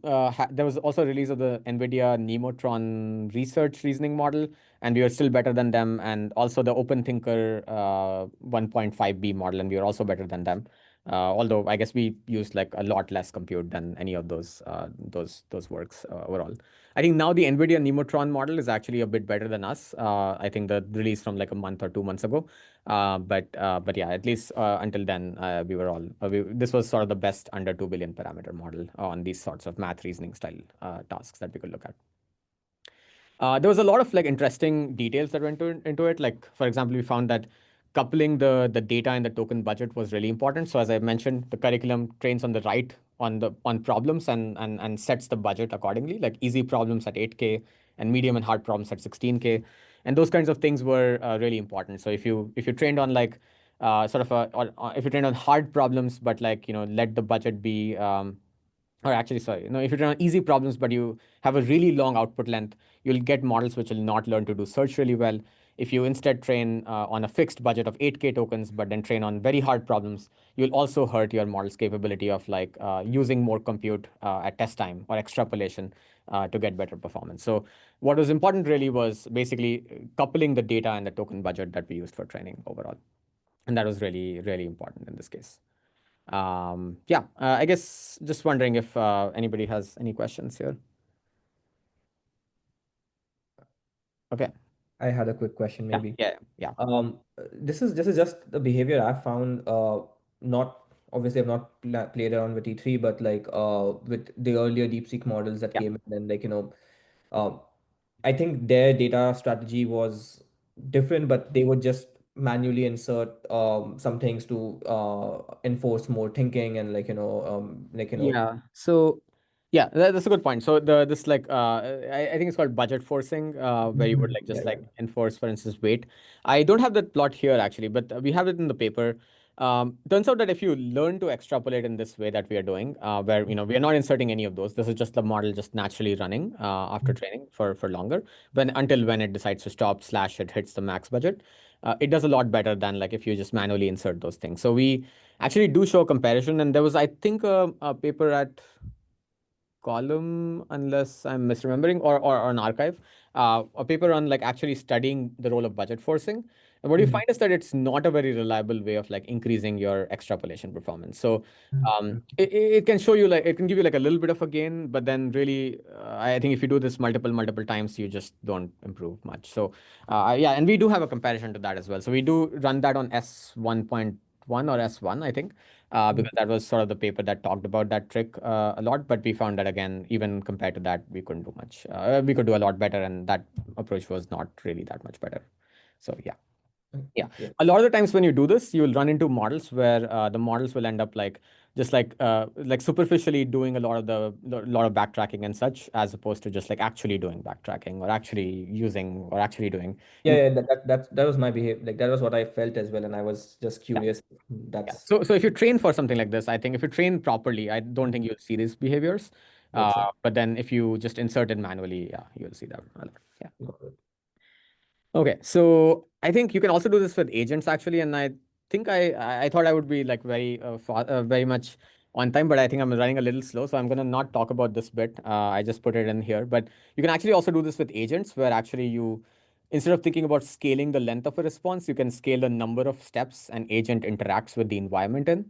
there was also a release of the NVIDIA Nemotron research reasoning model, and we were still better than them. And also the OpenThinker 1.5B model, and we were also better than them. Although I guess we used like a lot less compute than any of those works overall. I think now the NVIDIA Nemotron model is actually a bit better than us. I think the release from like a month or 2 months ago. But yeah, at least until then, we were all this was sort of the best under 2 billion parameter model on these sorts of math reasoning style tasks that we could look at. There was a lot of like interesting details that went into it. Like for example, we found that coupling the data and the token budget was really important. So as I mentioned, the curriculum trains on the right on problems and sets the budget accordingly. Like easy problems at 8K and medium and hard problems at 16K, and those kinds of things were really important. So if you trained on like sort of if you trained on hard problems, but like let the budget be or actually sorry no if you run easy problems but you have a really long output length, you'll get models which will not learn to do search really well. If you instead train on a fixed budget of 8K tokens but then train on very hard problems, you'll also hurt your model's capability of like using more compute at test time or extrapolation to get better performance. So what was important really was basically coupling the data and the token budget that we used for training overall, and that was really really important in this case. Yeah, I guess just wondering if anybody has any questions here. Okay. I had a quick question, Yeah, maybe. yeah, yeah. This is just the behavior I've found. Not obviously I've not played around with E3, but like with the earlier DeepSeek models that Yeah. came in, and like um, I think their data strategy was different, but they would just manually insert some things to enforce more thinking and Yeah. So, yeah, that's a good point. So this like I think it's called budget forcing, where you would Mhm. like Yeah, just yeah. like enforce, for instance, weight. I don't have that plot here actually, but we have it in the paper. Turns out that if you learn to extrapolate in this way that we are doing, where we are not inserting any of those, this is just the model just naturally running after training for longer, when it decides to stop slash it hits the max budget. It does a lot better than like if you just manually insert those things. So we actually do show a comparison, and there was I think a paper at column, unless I'm misremembering, or an archive, a paper on like actually studying the role of budget forcing. And what you Mhm. find is that it's not a very reliable way of like increasing your extrapolation performance. So Mhm. it can show you like it can give you like a little bit of a gain, but then really, I think if you do this multiple times, you just don't improve much. So yeah, and we do have a comparison to that as well. So we do run that on S1.1 or S1, I think, Mhm. because that was sort of the paper that talked about that trick a lot. But we found that again, even compared to that, we couldn't do much. We could do a lot better, and that approach was not really that much better. So yeah. Yeah. Yeah. A lot of the times when you do this, you will run into models where the models will end up like just like superficially doing a lot of backtracking and such, as opposed to just like actually doing backtracking or actually using or actually doing. Yeah, yeah, that was my behavior. Like that was what I felt as well, and I was just Yeah. curious. Yeah. That's So if you train for something like this, I think if you train properly, I don't think you'll see these behaviors. makes sense. But then if you just insert it manually, yeah, you'll see that a lot. Yeah. Got it. Okay, so I think you can also do this with agents actually, and I think I thought I would be like very much on time, but I think I'm running a little slow, so I'm gonna not talk about this bit. I just put it in here, but you can actually also do this with agents, where actually you instead of thinking about scaling the length of a response, you can scale the number of steps an agent interacts with the environment in.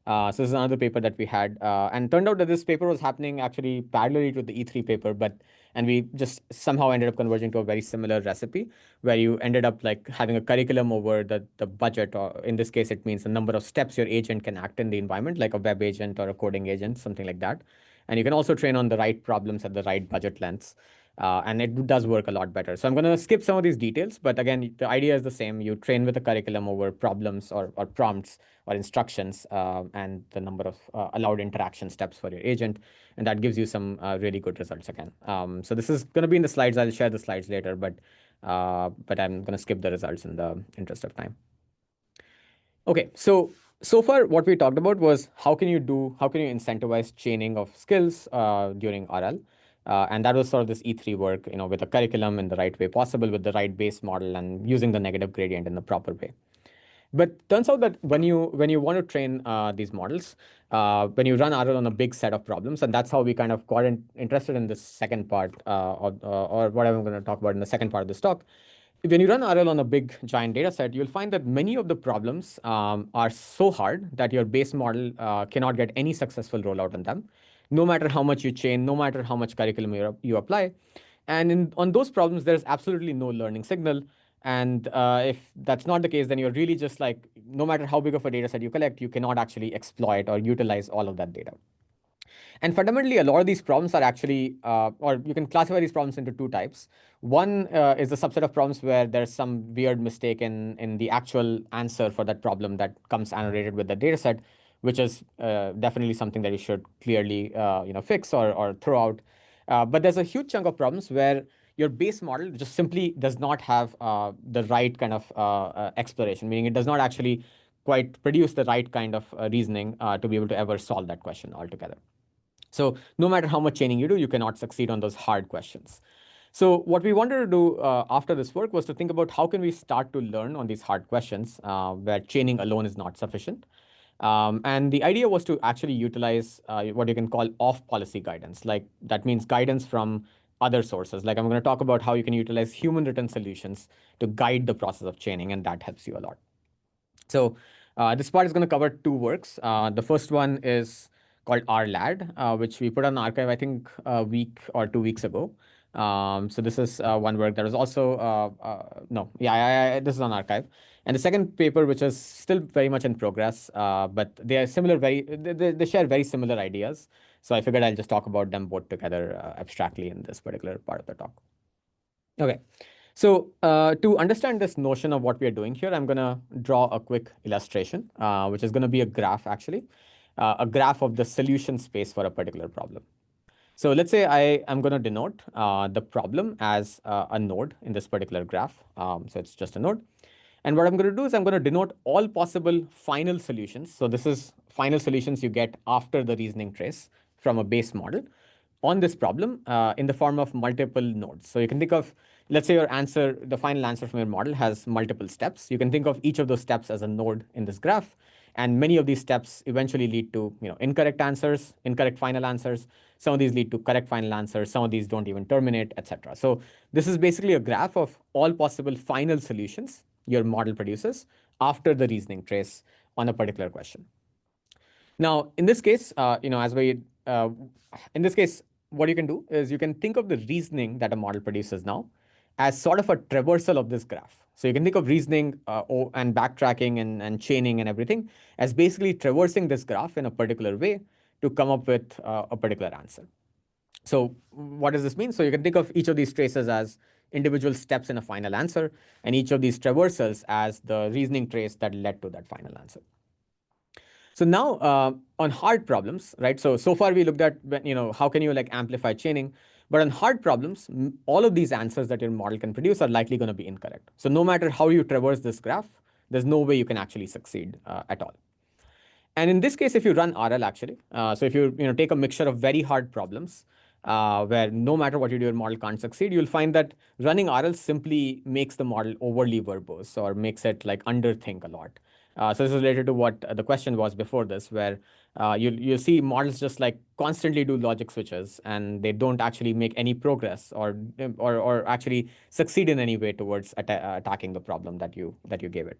So this is another paper that we had, and turned out that this paper was happening actually parallelly to the E3 paper, but and we just somehow ended up converging to a very similar recipe where you ended up like having a curriculum over the budget, or in this case it means the number of steps your agent can act in the environment, like a web agent or a coding agent, something like that. And you can also train on the right problems at the right budget lengths, and it does work a lot better. So I'm going to skip some of these details, but again, the idea is the same. You train with a curriculum over problems or prompts or instructions, and the number of allowed interaction steps for your agent, and that gives you some really good results again. So this is going to be in the slides. I'll share the slides later, but I'm going to skip the results in the interest of time. Okay, so far what we talked about was how can you incentivize chaining of skills during RL, and that was sort of this E3 work, with a curriculum in the right way possible, with the right base model, and using the negative gradient in the proper way. But turns out that when you want to train these models, when you run RL on a big set of problems, and that's how we kind of got interested in this second part, or what I'm going to talk about in the second part of this talk, when you run RL on a big giant data set, you'll find that many of the problems are so hard that your base model cannot get any successful rollout on them, no matter how much you chain, no matter how much curriculum you apply. And on those problems, there's absolutely no learning signal. And if that's not the case, then you're really just like, no matter how big of a data set you collect, you cannot actually exploit or utilize all of that data. And fundamentally, a lot of these problems are actually, or you can classify these problems into two types. One is a subset of problems where there's some weird mistake in the actual answer for that problem that comes annotated with the data set, which is definitely something that you should clearly fix or throw out. But there's a huge chunk of problems where your base model just simply does not have the right kind of exploration, meaning it does not actually quite produce the right kind of reasoning to be able to ever solve that question altogether. So no matter how much chaining you do, you cannot succeed on those hard questions. So what we wanted to do after this work was to think about how can we start to learn on these hard questions where chaining alone is not sufficient. And the idea was to actually utilize what you can call off-policy guidance. Like that means guidance from other sources. Like I'm going to talk about how you can utilize human-written solutions to guide the process of chaining, and that helps you a lot. So this part is going to cover two works. The first one is called RLAD, which we put on archive, I think, a week or 2 weeks ago. So this is one work that was also, no, yeah, this is on archive. And the second paper, which is still very much in progress, but they are similar, they share very similar ideas. So I figured I'll just talk about them both together abstractly in this particular part of the talk. Okay. So to understand this notion of what we are doing here, I'm going to draw a quick illustration, which is going to be a graph, actually, a graph of the solution space for a particular problem. So let's say I am going to denote the problem as a node in this particular graph. So it's just a node. And what I'm going to do is I'm going to denote all possible final solutions. So this is final solutions you get after the reasoning trace from a base model on this problem in the form of multiple nodes. So you can think of, let's say your answer, the final answer from your model has multiple steps. You can think of each of those steps as a node in this graph. And many of these steps eventually lead to incorrect answers, incorrect final answers. Some of these lead to correct final answers. Some of these don't even terminate, etc. So this is basically a graph of all possible final solutions your model produces after the reasoning trace on a particular question. Now, in this case, in this case, what you can do is you can think of the reasoning that a model produces now as sort of a traversal of this graph. So you can think of reasoning and backtracking and chaining and everything as basically traversing this graph in a particular way to come up with a particular answer. So what does this mean? So you can think of each of these traces as individual steps in a final answer, and each of these traversals as the reasoning trace that led to that final answer. So now on hard problems, right? So far we looked at how can you like amplify chaining, but on hard problems, all of these answers that your model can produce are likely going to be incorrect. So no matter how you traverse this graph, there's no way you can actually succeed at all. And in this case, if you run RL actually, so if you take a mixture of very hard problems where no matter what you do, your model can't succeed, you'll find that running RL simply makes the model overly verbose or makes it like underthink a lot. So this is related to what the question was before this, where you see models just like constantly do logic switches and they don't actually make any progress or actually succeed in any way towards attacking the problem that you gave it.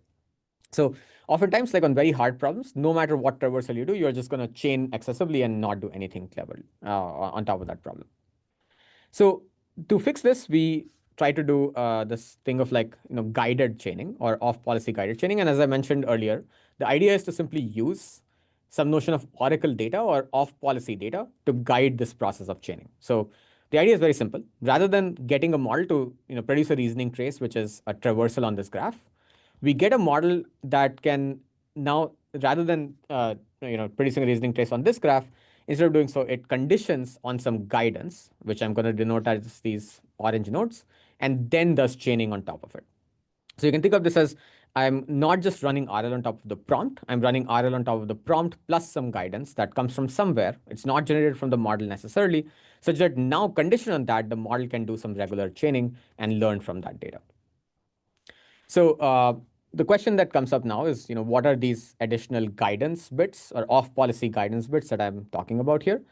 So oftentimes, like on very hard problems, no matter what traversal you do, you're just going to chain excessively and not do anything clever on top of that problem. So to fix this, we try to do this thing of like guided chaining or off-policy guided chaining. And as I mentioned earlier, the idea is to simply use some notion of oracle data or off-policy data to guide this process of chaining. So the idea is very simple. Rather than getting a model to produce a reasoning trace, which is a traversal on this graph, we get a model that can now, rather than producing a reasoning trace on this graph, instead of doing so, it conditions on some guidance, which I'm going to denote as these orange nodes, and then does chaining on top of it. So you can think of this as I'm not just running RL on top of the prompt, I'm running RL on top of the prompt plus some guidance that comes from somewhere. It's not generated from the model necessarily, such that now conditioned on that, the model can do some regular chaining and learn from that data. So the question that comes up now is, what are these additional guidance bits or off-policy guidance bits that I'm talking about here?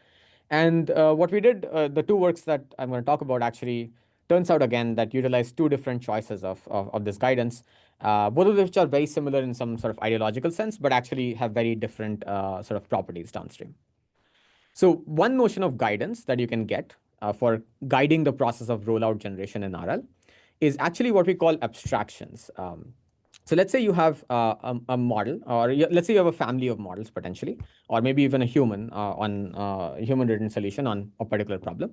And what we did, the two works that I'm going to talk about actually Turns out again that utilize two different choices of this guidance, both of which are very similar in some sort of ideological sense, but actually have very different sort of properties downstream. So one notion of guidance that you can get for guiding the process of rollout generation in RL is actually what we call abstractions. So let's say you have a model, or let's say you have a family of models potentially, or maybe even a human on a human written solution on a particular problem.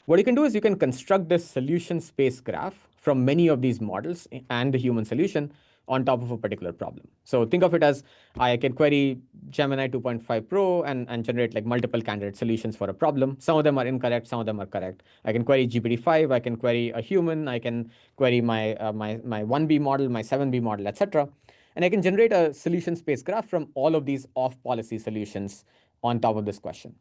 What you can do is you can construct this solution space graph from many of these models and the human solution on top of a particular problem. So think of it as I can query Gemini 2.5 Pro and generate like multiple candidate solutions for a problem. Some of them are incorrect, some of them are correct. I can query GPT-5, I can query a human, I can query my 1B model, my 7B model, etc. And I can generate a solution space graph from all of these off-policy solutions on top of this question.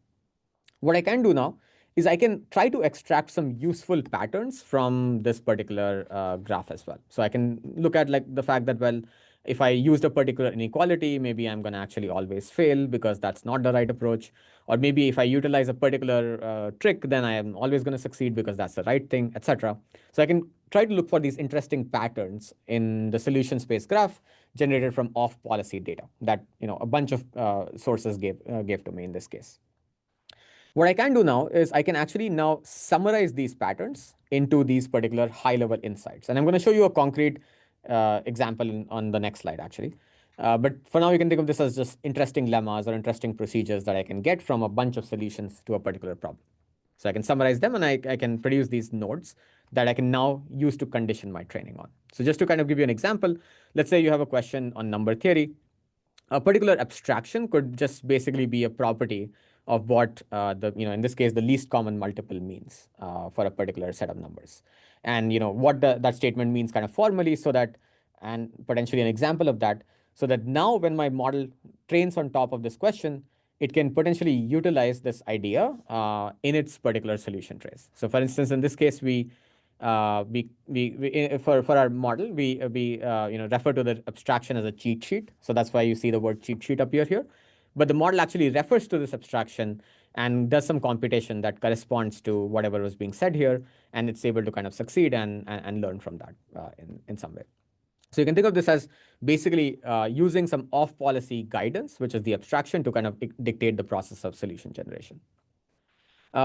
What I can do now is I can try to extract some useful patterns from this particular graph as well. So I can look at like the fact that, well, if I used a particular inequality, maybe I'm going to actually always fail because that's not the right approach. Or maybe if I utilize a particular trick, then I am always going to succeed because that's the right thing, etc. So I can try to look for these interesting patterns in the solution space graph generated from off-policy data that a bunch of sources gave to me in this case. What I can do now is I can actually now summarize these patterns into these particular high-level insights. And I'm going to show you a concrete example on the next slide, actually. But for now, you can think of this as just interesting lemmas or interesting procedures that I can get from a bunch of solutions to a particular problem. So I can summarize them and I can produce these nodes that I can now use to condition my training on. So just to kind of give you an example, let's say you have a question on number theory. A particular abstraction could just basically be a property of what in this case, the least common multiple means for a particular set of numbers. And what that statement means kind of formally, so that, and potentially an example of that, so that now when my model trains on top of this question, it can potentially utilize this idea in its particular solution trace. So for instance, in this case, for our model, we refer to the abstraction as a cheat sheet. So that's why you see the word cheat sheet appear here. But the model actually refers to this abstraction and does some computation that corresponds to whatever was being said here, and it's able to kind of succeed and learn from that in some way. So you can think of this as basically using some off-policy guidance, which is the abstraction, to kind of dictate the process of solution generation.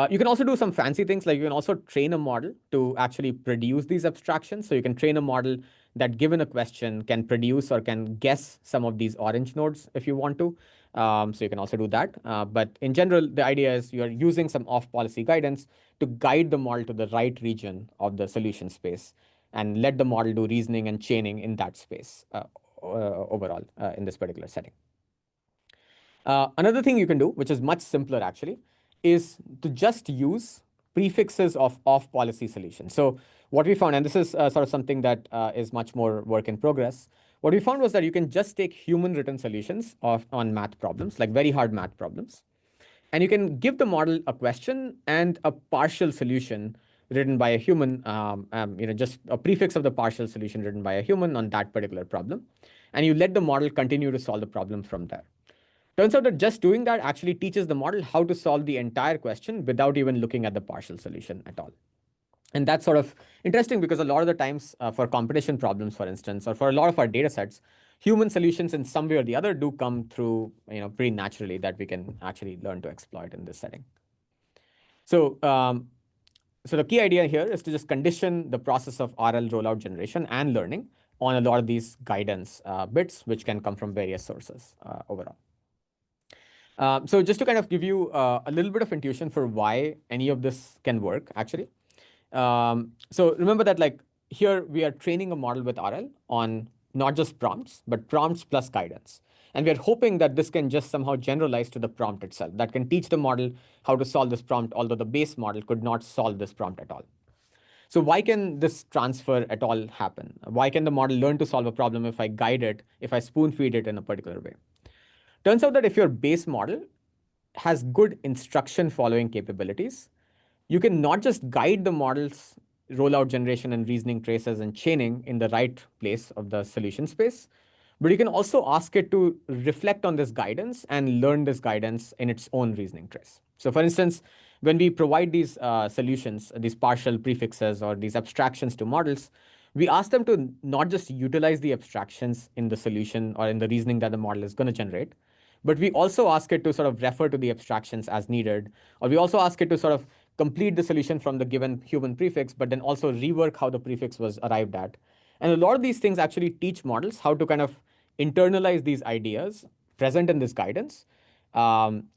You can also do some fancy things, like you can also train a model to actually produce these abstractions. So you can train a model that, given a question, can produce or can guess some of these orange nodes if you want to. So you can also do that. But in general, the idea is you're using some off-policy guidance to guide the model to the right region of the solution space and let the model do reasoning and chaining in that space overall in this particular setting. Another thing you can do, which is much simpler actually, is to just use prefixes of off-policy solutions. So what we found, and this is sort of something that is much more work in progress, what we found was that you can just take human written solutions on math problems, like very hard math problems, and you can give the model a question and a partial solution written by a human, just a prefix of the partial solution written by a human on that particular problem. And you let the model continue to solve the problem from there. Turns out that just doing that actually teaches the model how to solve the entire question without even looking at the partial solution at all. And that's sort of interesting because a lot of the times for competition problems, for instance, or for a lot of our data sets, human solutions in some way or the other do come through pretty naturally that we can actually learn to exploit in this setting. So, so the key idea here is to just condition the process of RL rollout generation and learning on a lot of these guidance bits, which can come from various sources overall. So just to kind of give you a little bit of intuition for why any of this can work, actually. So remember that like here we are training a model with RL on not just prompts, but prompts plus guidance. And we are hoping that this can just somehow generalize to the prompt itself. That can teach the model how to solve this prompt, although the base model could not solve this prompt at all. So why can this transfer at all happen? Why can the model learn to solve a problem if I guide it, if I spoon feed it in a particular way? Turns out that if your base model has good instruction following capabilities, you can not just guide the model's rollout generation and reasoning traces and chaining in the right place of the solution space, But you can also ask it to reflect on this guidance and learn this guidance in its own reasoning trace. So, for instance, when we provide these solutions, these partial prefixes or these abstractions to models, we ask them to not just utilize the abstractions in the solution or in the reasoning that the model is going to generate, but we also ask it to sort of refer to the abstractions as needed, or we also ask it to sort of complete the solution from the given human prefix, but then also rework how the prefix was arrived at. And a lot of these things actually teach models how to kind of internalize these ideas present in this guidance,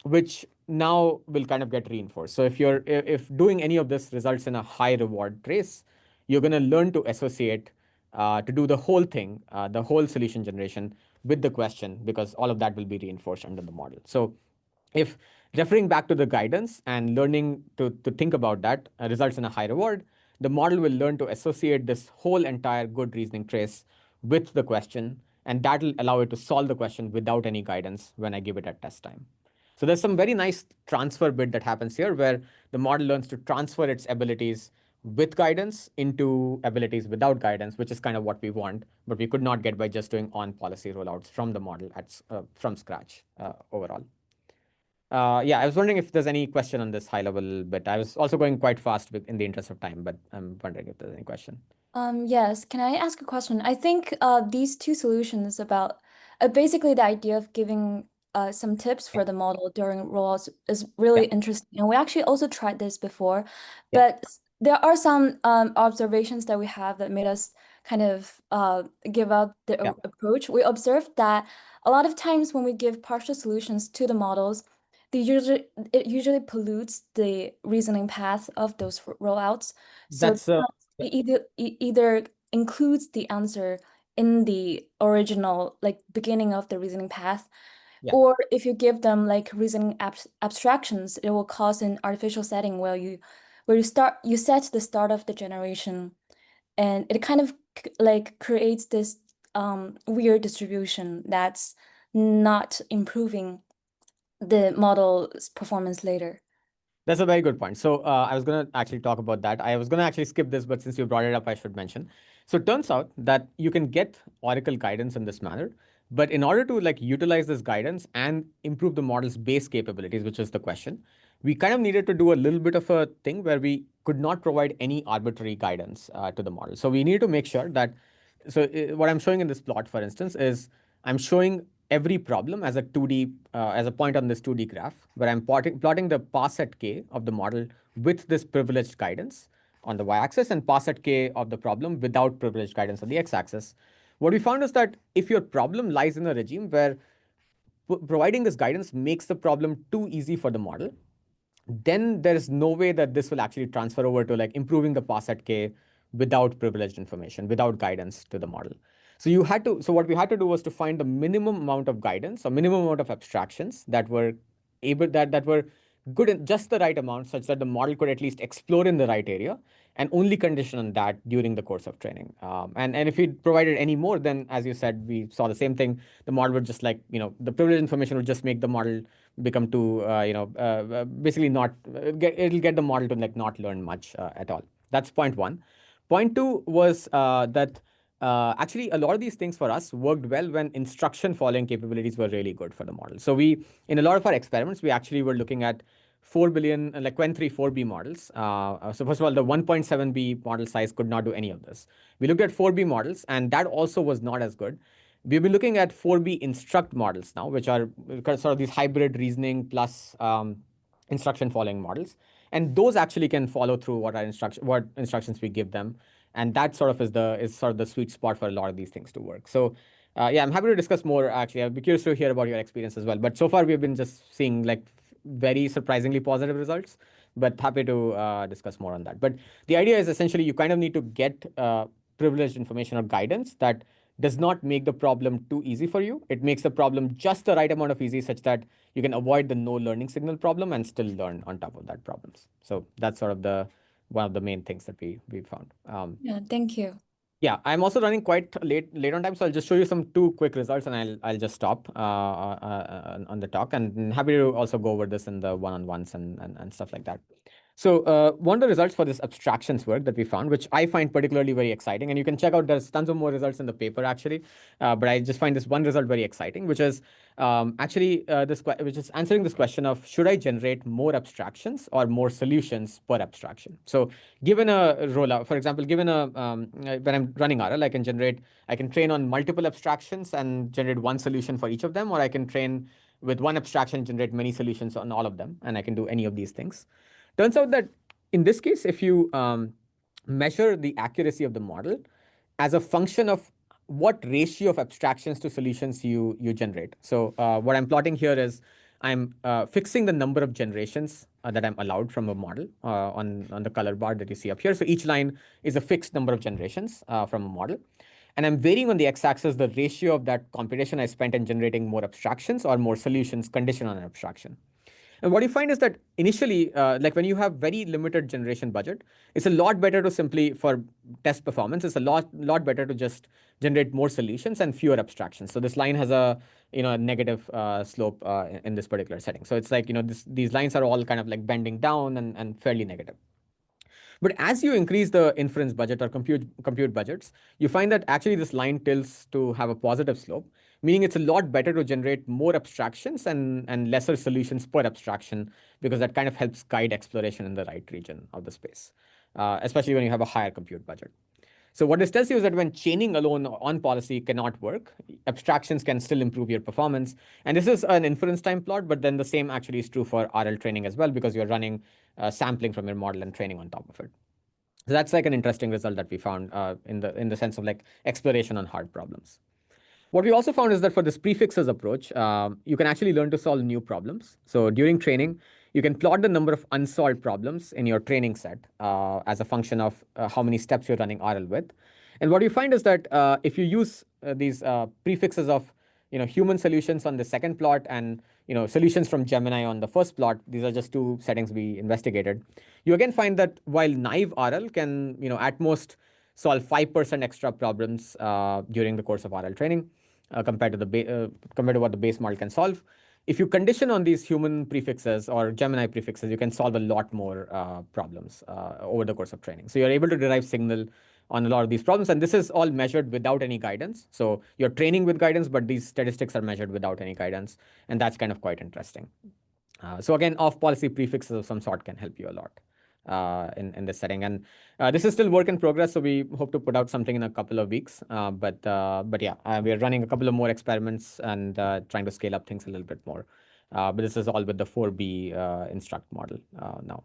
which now will kind of get reinforced. So if doing any of this results in a high reward trace, you're going to learn to associate to do the whole thing, the whole solution generation with the question, because all of that will be reinforced under the model. So if referring back to the guidance and learning to think about that results in a high reward, the model will learn to associate this whole entire good reasoning trace with the question, and that will allow it to solve the question without any guidance when I give it at test time. So there's some very nice transfer bit that happens here where the model learns to transfer its abilities with guidance into abilities without guidance, which is kind of what we want, but we could not get by just doing on policy rollouts from the model from scratch overall. Yeah, I was wondering if there's any question on this high level bit. I was also going quite fast in the interest of time, but I'm wondering if there's any question. Yes, can I ask a question? I think these two solutions about basically the idea of giving some tips Yeah, for the model during rollouts is really yeah, interesting. And we actually also tried this before, yeah, but there are some observations that we have that made us kind of give up the yeah. approach. We observed that a lot of times when we give partial solutions to the models, it usually pollutes the reasoning path of those rollouts. So That's yeah, either includes the answer in the original like beginning of the reasoning path, yeah. or if you give them like reasoning abstractions, it will cause an artificial setting where you set the start of the generation, and it kind of like creates this weird distribution that's not improving the model's performance later. That's a very good point. So I was going to actually talk about that. I was going to actually skip this, but since you brought it up, I should mention. So it turns out that you can get Oracle guidance in this manner, but in order to like utilize this guidance and improve the model's base capabilities, which is the question, we kind of needed to do a little bit of a thing where we could not provide any arbitrary guidance to the model. So we need to make sure that. So what I'm showing in this plot, for instance, is I'm showing every problem as a 2D, as a point on this 2D graph, where I'm plotting the pass set k of the model with this privileged guidance on the y-axis and pass set k of the problem without privileged guidance on the x-axis. What we found is that if your problem lies in a regime where providing this guidance makes the problem too easy for the model, then there is no way that this will actually transfer over to like improving the pass at k without privileged information, without guidance to the model. So what we had to do was to find the minimum amount of guidance, a minimum amount of abstractions that were that were good in just the right amount, such that the model could at least explore in the right area, and only condition on that during the course of training. And if we provided any more, then as you said, we saw the same thing. The model would just like, the privileged information would just make the model become too, basically not, it'll get the model to like not learn much at all. That's point one. Point two was that actually a lot of these things for us worked well when instruction following capabilities were really good for the model. So in a lot of our experiments, we actually were looking at 4 billion, like Qwen3 4B models. So first of all, the 1.7B model size could not do any of this. We looked at 4B models, and that also was not as good. We've been looking at 4B instruct models now, which are sort of these hybrid reasoning plus instruction following models. And those actually can follow through what instructions we give them. And that sort of is sort of the sweet spot for a lot of these things to work. So yeah, I'm happy to discuss more actually. I'd be curious to hear about your experience as well. But so far we've been just seeing like very surprisingly positive results, but happy to discuss more on that. But the idea is essentially you kind of need to get privileged information or guidance that does not make the problem too easy for you. It makes the problem just the right amount of easy such that you can avoid the no learning signal problem and still learn on top of that problems. So that's sort of one of the main things that we found. Yeah, thank you. Yeah, I'm also running quite late on time, so I'll just show you some two quick results, and I'll just stop on the talk. And happy to also go over this in the one-on-ones and stuff like that. So one of the results for this abstractions work that we found, which I find particularly very exciting, and you can check out, there's tons of more results in the paper actually, but I just find this one result very exciting, which is which is answering this question of, should I generate more abstractions or more solutions per abstraction? So given a rollout, for example, when I'm running RL, I can train on multiple abstractions and generate one solution for each of them, or I can train with one abstraction, generate many solutions on all of them, and I can do any of these things. Turns out that in this case, if you measure the accuracy of the model as a function of what ratio of abstractions to solutions you generate. So what I'm plotting here is I'm fixing the number of generations that I'm allowed from a model on the color bar that you see up here. So each line is a fixed number of generations from a model. And I'm varying on the x-axis the ratio of that computation I spent in generating more abstractions or more solutions conditioned on an abstraction. And what you find is that initially, like when you have very limited generation budget, it's a lot better to simply, for test performance, it's a lot better to just generate more solutions and fewer abstractions. So this line has a negative slope in this particular setting. So it's like these lines are all kind of like bending down and fairly negative. But as you increase the inference budget or compute budgets, you find that actually this line tilts to have a positive slope, meaning it's a lot better to generate more abstractions and lesser solutions per abstraction, because that kind of helps guide exploration in the right region of the space, especially when you have a higher compute budget. So what this tells you is that when chaining alone on policy cannot work, abstractions can still improve your performance. And this is an inference time plot, but then the same actually is true for RL training as well, because you're running sampling from your model and training on top of it. So that's like an interesting result that we found in the sense of like exploration on hard problems. What we also found is that for this prefixes approach, you can actually learn to solve new problems. So during training, you can plot the number of unsolved problems in your training set as a function of how many steps you're running RL with. And what you find is that if you use these prefixes of human solutions on the second plot and solutions from Gemini on the first plot, these are just two settings we investigated. You again find that while naive RL can at most solve 5% extra problems during the course of RL training, compared to what the base model can solve. If you condition on these human prefixes or Gemini prefixes, you can solve a lot more problems over the course of training. So you're able to derive signal on a lot of these problems, and this is all measured without any guidance. So you're training with guidance, but these statistics are measured without any guidance, and that's kind of quite interesting. So again, off-policy prefixes of some sort can help you a lot in this setting. And this is still work in progress, so we hope to put out something in a couple of weeks. But yeah, we are running a couple of more experiments and trying to scale up things a little bit more. But this is all with the 4B instruct model now.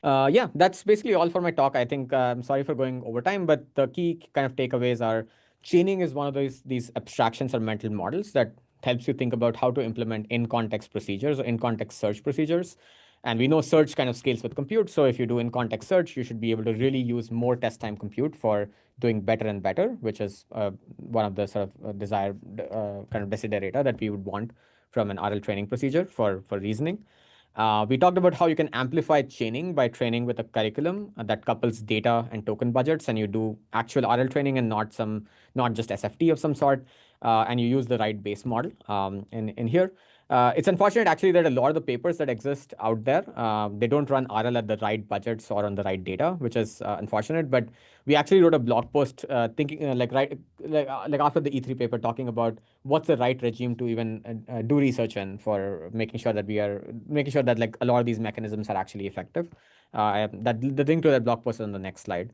Yeah, that's basically all for my talk. I think I'm sorry for going over time, but the key kind of takeaways are chaining is one of these abstractions or mental models that helps you think about how to implement in-context procedures or in-context search procedures. And we know search kind of scales with compute. So if you do in-context search, you should be able to really use more test time compute for doing better and better, which is one of the sort of desired kind of desiderata that we would want from an RL training procedure for reasoning. We talked about how you can amplify chaining by training with a curriculum that couples data and token budgets, and you do actual RL training and not just SFT of some sort, and you use the right base model in here. It's unfortunate actually that a lot of the papers that exist out there, they don't run RL at the right budgets or on the right data, which is unfortunate. But we actually wrote a blog post thinking like after the E3 paper, talking about what's the right regime to even do research in for making sure that like a lot of these mechanisms are actually effective. The link to that blog post is on the next slide.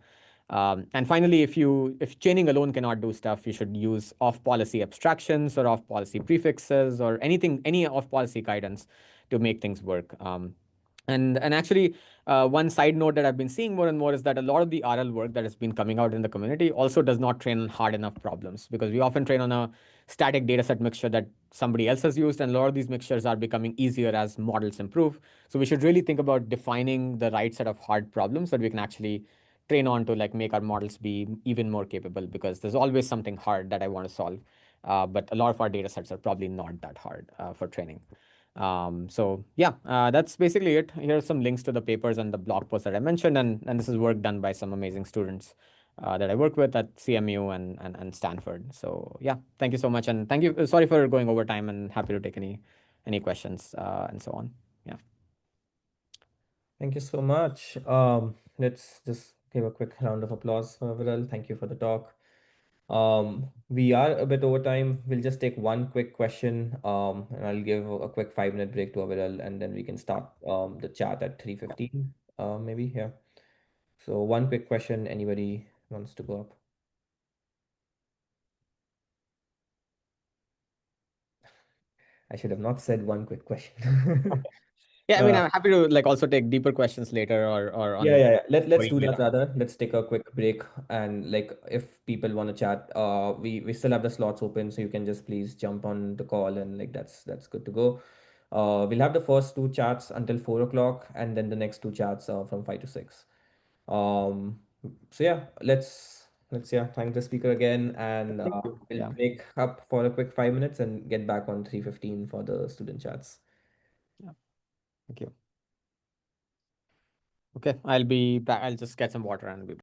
And finally, if chaining alone cannot do stuff, you should use off-policy abstractions or off-policy prefixes or any off-policy guidance to make things work. And actually, one side note that I've been seeing more and more is that a lot of the RL work that has been coming out in the community also does not train on hard enough problems, because we often train on a static dataset mixture that somebody else has used, and a lot of these mixtures are becoming easier as models improve. So we should really think about defining the right set of hard problems that we can actually train on to like make our models be even more capable, because there's always something hard that I want to solve. But a lot of our data sets are probably not that hard for training. So yeah, that's basically it. Here are some links to the papers and the blog posts that I mentioned, and this is work done by some amazing students that I work with at CMU and Stanford. So yeah, thank you so much, and thank you. Sorry for going over time, and happy to take any questions and so on. Yeah. Thank you so much. Let's just give a quick round of applause for Aviral. Thank you for the talk. We are a bit over time. We'll just take one quick question, and I'll give a quick 5 minute break to Aviral, and then we can start the chat at 3:15, maybe. Yeah. So one quick question. Anybody wants to go up? I should have not said one quick question. Yeah, I mean, Uh, I'm happy to like also take deeper questions later or Yeah, on yeah, yeah. Let's going do that later. rather. Let's take a quick break, and like if people want to chat, we still have the slots open, so you can just please jump on the call, and like that's good to go. We'll have the first two chats until 4 o'clock, and then the next two chats from 5 to 6. Um, so yeah, let's yeah thank the speaker again, and Thank you. we'll Yeah. break up for a quick 5 minutes and get back on 3:15 for the student chats. Yeah. Thank you. Okay, I'll be back. I'll just get some water and be